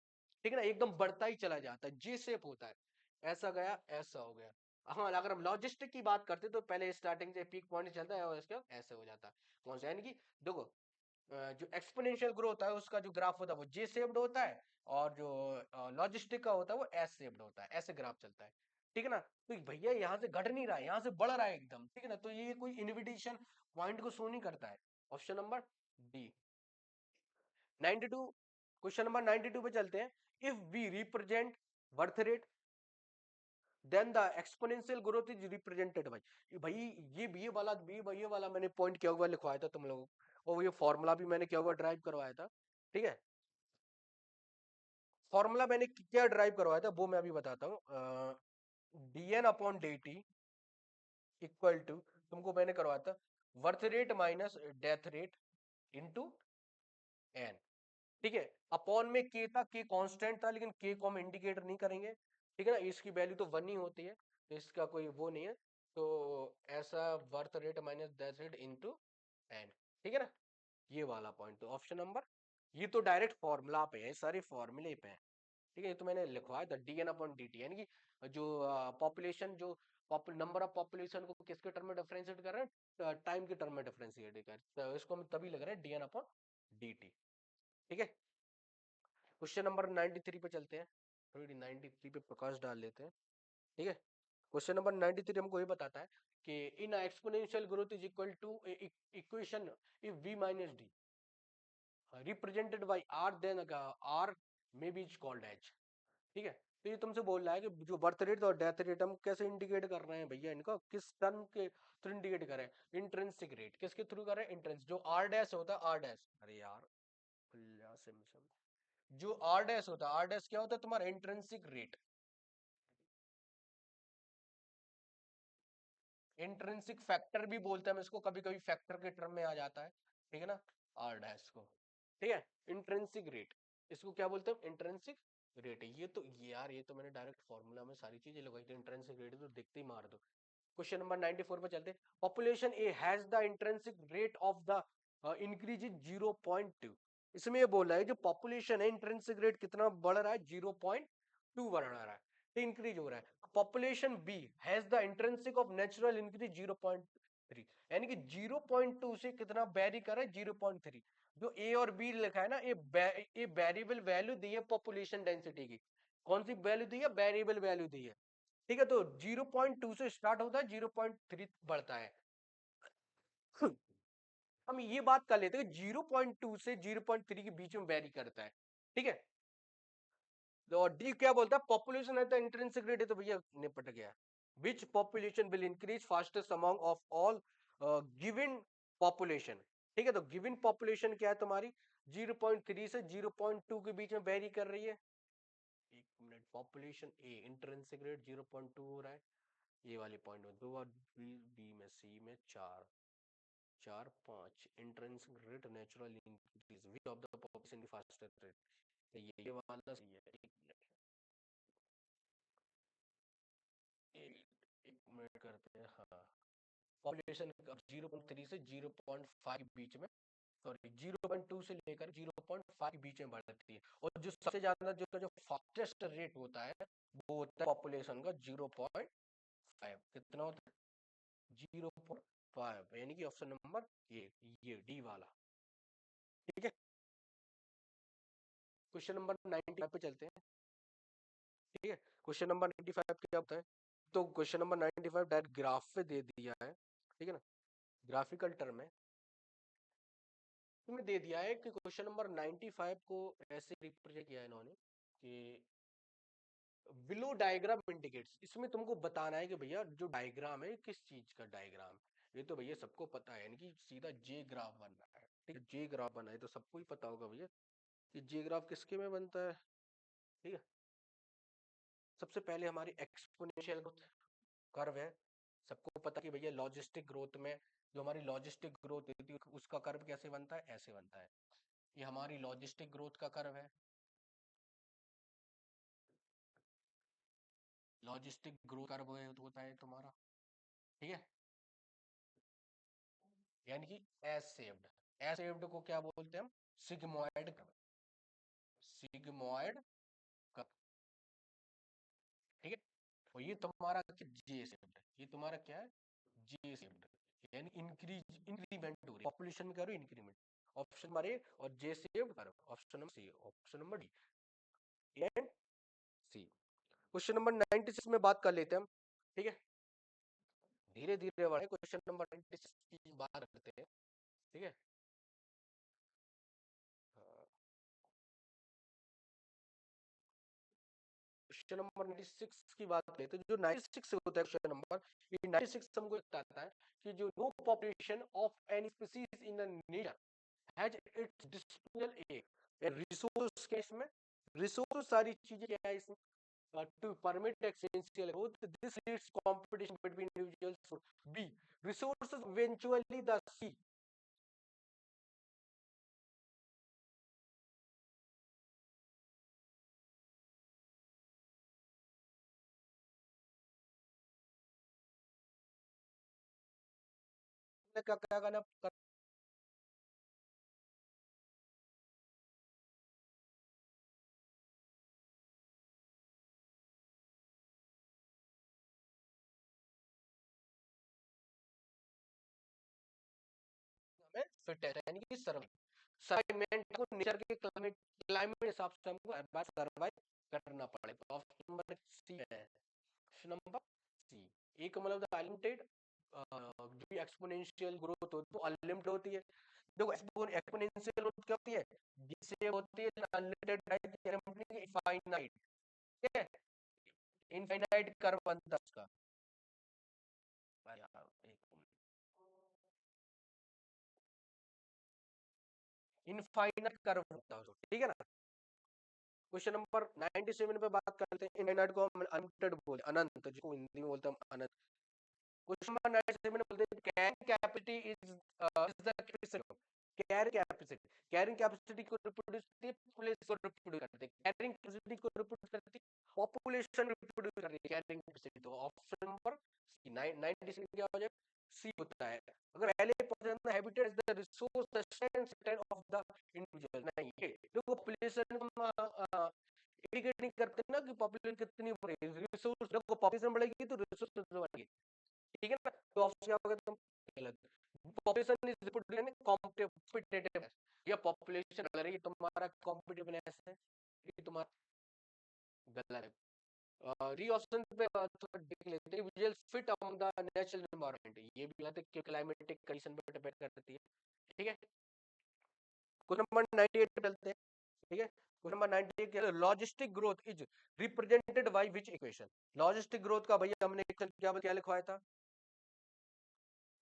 ठीक है ना, एकदम बढ़ता ही चला जाता है, जी शेप होता है, ऐसा गया ऐसा हो गया। हाँ, अगर हम लॉजिस्टिक की बात करते तो पहले स्टार्टिंग से पीक पॉइंट चलता है और इसके बाद ऐसे हो जाता है। कौन सा, यानी कि देखो जो एक्सपोनेंशियल ग्रोथ है उसका जो ग्राफ होता है वो जे शेप्ड होता है, और जो लॉजिस्टिक का होता है वो एस शेप्ड होता है, ऐसे ग्राफ चलता है। ठीक है ना, तो भैया यहाँ से घट नहीं रहा है, यहाँ से बढ़ रहा है एकदम। ठीक है ना, तो ये कोई इनविटेशन पॉइंट को शो नहीं करता है। Option number D. 92, question number 92 पे चलते हैं। If we represent birth rate then the exponential growth is represented by, भाई ये वाला मैंने पॉइंट किया हुआ लिखवाया था तुम लोगों को, और ये फॉर्मूला भी मैंने किया हुआ ड्राइव करवाया था। ठीक है, फॉर्मूला मैंने क्या ड्राइव करवाया था वो मैं अभी बताता हूँ। dn upon dt equal to, तुमको मैंने करवाया था birth rate minus death rate into N. ठीक है, अपॉन में के था, के कांस्टेंट था, लेकिन के को हम इंडिकेट नहीं करेंगे। ठीक है ना, इसकी वैल्यू तो 1 ही होती है, तो इसका कोई वो नहीं है। तो ऐसा birth rate minus death rate into N. ठीक है ना, ये वाला पॉइंट, तो ऑप्शन नंबर, ये तो डायरेक्ट फॉर्मूला पे है, सारे फॉर्मूले पे है। ठीक है, ये तो मैंने लिखवाया था D N upon D T, यानी कि जो पॉपुलेशन जो नंबर ऑफ पॉपुलेशन को किसके टर्म में डिफरेंशिएट कर रहे हैं, टाइम के टर्म में डिफरेंशिएट कर, तो इसको हम तभी लग रहा है D N upon D T. ठीक है, क्वेश्चन नंबर 93 पे चलते हैं, थोड़ी 93 पे प्रकाश डाल लेते हैं। ठीक है, क्वेश्चन नंबर 93 हमको ये बताता है कि in exponential growth is equal to equation if v minus D represented by r, then r may be is called as. ठीक है, तो ये तुमसे बोल रहा है कि जो बर्थ रेट और डेथ रेट हम कैसे इंडिकेट कर रहे हैं भैया, इनको किस टर्म के थ्रू इंडिकेट कर रहे हैं, इंट्रिंसिक रेट किसके थ्रू कर रहे हैं, इंट्रेंस जो आर डैश होता है, आर डैश, अरे यार भैया सिम जो आर डैश होता है, आर डैश क्या होता है तुम्हारा, इंट्रिंसिक रेट, इंट्रिंसिक फैक्टर भी बोलते हैं हम इसको, कभी कभी फैक्टर के टर्म में आ जाता है। ठीक है ना, आर डैश को। ठीक है, इंट्रिंसिक रेट, इसको क्या बोलते हैं, इंट्रिंसिक रेट है। ये यार ये तो मैंने डायरेक्ट फॉर्मूला में सारी चीजें लगाई थी, इंट्रिंसिक रेट तो देखते ही मार दो। क्वेश्चन नंबर 94 पे चलते हैं। Population A has the intrinsic rate of the increase is 0.2। इसमें ये बोल रहा है जो पॉपुलेशन है इंट्रिंसिक रेट कितना बढ़ रहा है, 0.2 बढ़ रहा है। इंक्रीज हो रहा है। Population B has the intrinsic of natural increase 0.3, यानी कि 0.2 से कितना वेरी कर रहा है 0.3। जो ए और बी लिखा है ना, ये वेरिएबल वैल्यू दी है पॉपुलेशन डेंसिटी की। कौन सी वैल्यू दी है? वेरिएबल वैल्यू दी है। ठीक है, तो 0.2 से स्टार्ट होता है, 0.3 बढ़ता है। हम ये बात कर लेते हैं 0.2 से 0.3 के बीच में वेरी करता है। ठीक है, तो डी क्या बोलता है? पॉपुलेशन है तो इंट्रिंसिक रेट है, तो भैया निपट गया। Which population will increase fastest among of all given population. ठीक है, तो गिवन पॉपुलेशन क्या है तुम्हारी? 0.3 से 0.2 के बीच में वेरी कर रही है। एक मिनट, पॉपुलेशन ए इंट्रिंसिक रेट 0.2 हो रहा है, ये वाले पॉइंट में 2 और बी में सी में 4 4 5 intrinsic rate natural increase which of the population fastest rate. ये वाला सही है। एक मिनट करते हैं। हाँ, पॉपुलेशन 0.3 से 0.5 के बीच में, सॉरी 0.2 से लेकर 0.5 के बीच में बढ़ती है। और जो सबसे ज्यादा जो फास्टेस्ट रेट होता है वो होता है पॉपुलेशन का 0.5। कितना होता है? 0.5, यानी कि ऑप्शन नंबर ये डी वाला। ठीक है, क्वेश्चन नंबर 95 पे चलते हैं। ठीक है, क्वेश्चन नंबर 95 क्या होता है? तो क्वेश्चन नंबर 95 डायरेक्ट ग्राफ पे दे दिया है। ठीक है ना, ग्राफिकल टर्म है में दे दिया है कि क्वेश्चन नंबर 95 को ऐसे रिप्रेजेंट किया है इन्होंने कि बिलो डायग्राम इंडिकेट्स। इसमें तुमको बताना है कि भैया जो डायग्राम है किस चीज का डायग्राम। ये तो भैया सबको पता है, यानी कि सीधा जे ग्राफ बनना है। ठीक है, जे ग्राफ बना है तो सबको ही पता होगा भैया कि जे ग्राफ किसके में बनता है। ठीक है, सबसे पहले हमारी एक्सपोनेंशियल ग्रोथ कर्व है। सबको पता कि भैया लॉजिस्टिक ग्रोथ में जो हमारी लॉजिस्टिक ग्रोथ होती है उसका कर्व कैसे बनता है? ऐसे बनता है। ये हमारी लॉजिस्टिक ग्रोथ का कर्व है। लॉजिस्टिक ग्रोथ कर्व होता है तुम्हारा। ठीक है, यानी कि एस शेप्ड। एस शेप्ड को क्या बोलते हैं हम? Sigmoid curve. Sigmoid curve. ठीक है, और ये तुम्हारा जे शेप्ड है। ये तुम्हारा क्या है? जे शेप्ड, यानी इंक्रीज इंक्रीमेंट हो रही है पॉपुलेशन में, करो इंक्रीमेंट। ऑप्शन नंबर ए और J shaped curve, option number C, option number D and C. Question number 96 में बात कर लेते हैं हम। ठीक है, धीरे धीरे बढ़े, क्वेश्चन नंबर 96 की बात करते हैं। ठीक है, क्वेश्चन नंबर 96 की बात करें तो जो 96 होता है क्वेश्चन नंबर, ये 96 हमको बताता है कि जो no population of any species in the nature has its disposal a resource. Case में रिसोर्स सारी चीजें क्या है इसमें? To permit exponential growth this leads competition between individuals. B resources eventually the C. क्या क्या करना? हमें फिट है, यानी कि सर्वाइवमेंट को नेचर के क्लाइमेट क्लाइमेट हिसाब से हमको सर्वाइव करना पड़े। तो ऑप्शन नंबर सी है, ऑप्शन नंबर सी। एक मतलब अनलिमिटेड जो भी एक्सपोनेंशियल ग्रोथ होती है अनलिमिटेड होती है। देखो एक्सपोनेंशियल ग्रोथ क्या होती है? जिससे होती है अनलिमिटेड इनफाइनाइट। ठीक है, इनफाइनाइट कर्व बनता है उसका। इनफाइनाइट कर्व बनता है, ठीक है ना। क्वेश्चन नंबर 97 पे बात करते हैं। इनफाइनाइट को हम अनलिमिटेड बोलते हैं, अनंत, जिसको हिंदी में बोलते हैं अनंत। क्वेश्चन नंबर 97 बोलते हैं carrying capacity is the capacity. Carrying capacity को रिप्रोड्यूस करती है, पॉपुलेशन को रिप्रोड्यूस करती है। कैरिंग कैपेसिटी को रिप्रोड्यूस करती है, पॉपुलेशन रिप्रोड्यूस करती है कैरिंग कैपेसिटी। तो ऑप्शन नंबर 97 क्या हो जाएगा? सी होता है। अगर पहले population habitat is the resource sustain of the individual, नहीं ये देखो पॉपुलेशन इंडिकेट नहीं करते ना कि पॉपुलेशन कितनी बढ़ेगी, रिसोर्स, देखो पॉपुलेशन बढ़ेगी तो रिसोर्स बढ़ेगी, ठीक है ना। तो ऑप्शन क्या होगा, तुम गलत। पॉपुलेशन इज रिपोर्टेड कॉम्पिटिटिव, या पॉपुलेशन बढ़ रही है तुम्हारा कॉम्पिटिटिवनेस है, ये तुम्हारा गलत है। री ऑप्शन पे थोड़ा देख लेते हैं, visual fit among the natural environment, ये भी गलत है कि क्लाइमेटिक कंडीशन पे डिपेंड करती है, ठीक है। क्वेश्चन नंबर 98 पे चलते हैं, ठीक है। क्वेश्चन नंबर 98 क्या है, logistic growth is represented by which equation. Logistic growth का भैया हमने इक्वेशन क्या लिखवाया था,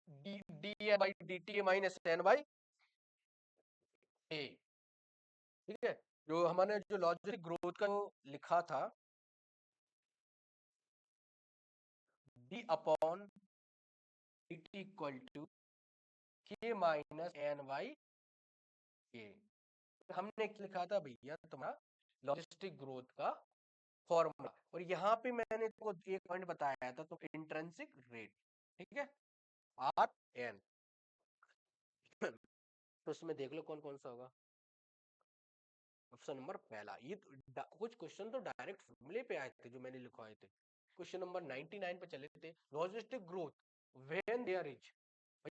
D D A by D T minus N by A, ठीक है। जो हमने जो लॉजिस्टिक ग्रोथ का लिखा था, D upon D T equal to K minus N by A, हमने लिखा था भैया तुम्हारा लॉजिस्टिक ग्रोथ का फॉर्मूला। और यहाँ पे मैंने तुमको एक पॉइंट बताया था, तो इंट्रिंसिक रेट, ठीक है, आर एन। तो उसमें देख लो कौन कौन सा होगा। ऑप्शन नंबर पहला, ये तो कुछ क्वेश्चन तो डायरेक्ट फॉर्मूले पे आए थे जो मैंने लिखवाए थे। क्वेश्चन नंबर 99 पे चले थे, logistic growth when there is,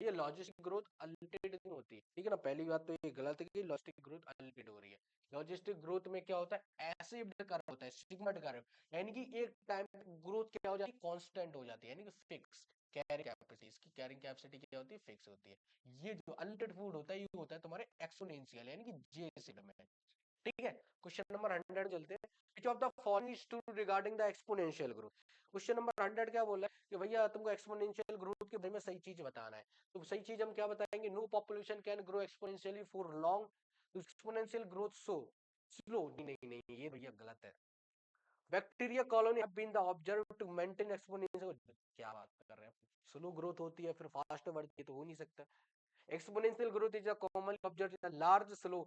ये लॉजिस्टिक ग्रोथ अनलिमिटेड नहीं होती है, ठीक है ना। पहली बात तो ये गलत है कि लॉजिस्टिक ग्रोथ अनलिमिटेड हो रही है। लॉजिस्टिक ग्रोथ में क्या होता है, ऐसे कर्व होता है, सिग्मा कर्व, यानी कि एक टाइम ग्रोथ क्या हो जाती है, कांस्टेंट हो जाती है, यानी कि फिक्स कैरिंग कैपेसिटी, इसकी कैरिंग कैपेसिटी क्या होती है, फिक्स होती है। ये जो अनलिमिटेड फूड होता है, ये होता है तुम्हारे एक्सपोनेंशियल, यानी कि जे में, ठीक है। क्वेश्चन नंबर 100 चलते हैं, which of the following is true regarding the exponential growth. Question number 100 क्या बोल रहा है कि भैया तुमको एक्सपोनेंशियल ग्रोथ के बारे में सही चीज बताना है। तो सही चीज हम क्या बताएंगे, no population can grow exponentially for long, exponential growth so slow, नहीं नहीं नहीं, ये भैया गलत है। Bacteria colony have been the observe to maintain exponential, क्या बात कर रहे हैं, स्लो ग्रोथ होती है फिर फास्ट बढ़ती है, तो हो नहीं सकता। Exponential growth is a commonly observed in a large, slow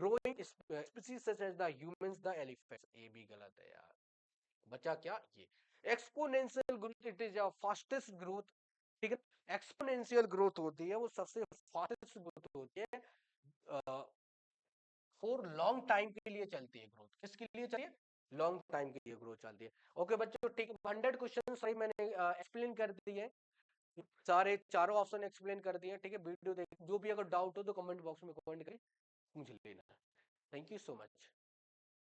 growing species such as the humans, the elephants. ये भी गलत है यार, बचा क्या ये। Exponential growth it is a fastest growth, ठीक है। Exponential growth होती है वो सबसे fastest growth होती है, फॉर लॉन्ग टाइम के लिए चलती है ग्रोथ, किसके लिए चलती है, लॉन्ग टाइम के लिए ग्रोथ चलती है। ओके बच्चों, ठीक है, 100 क्वेश्चन सही मैंने एक्सप्लेन कर दिए, सारे चारों ऑप्शन एक्सप्लेन कर दिए, ठीक है। वीडियो देख, जो भी अगर डाउट हो तो कमेंट बॉक्स में कमेंट करें, मुझे लेना। Thank you so much.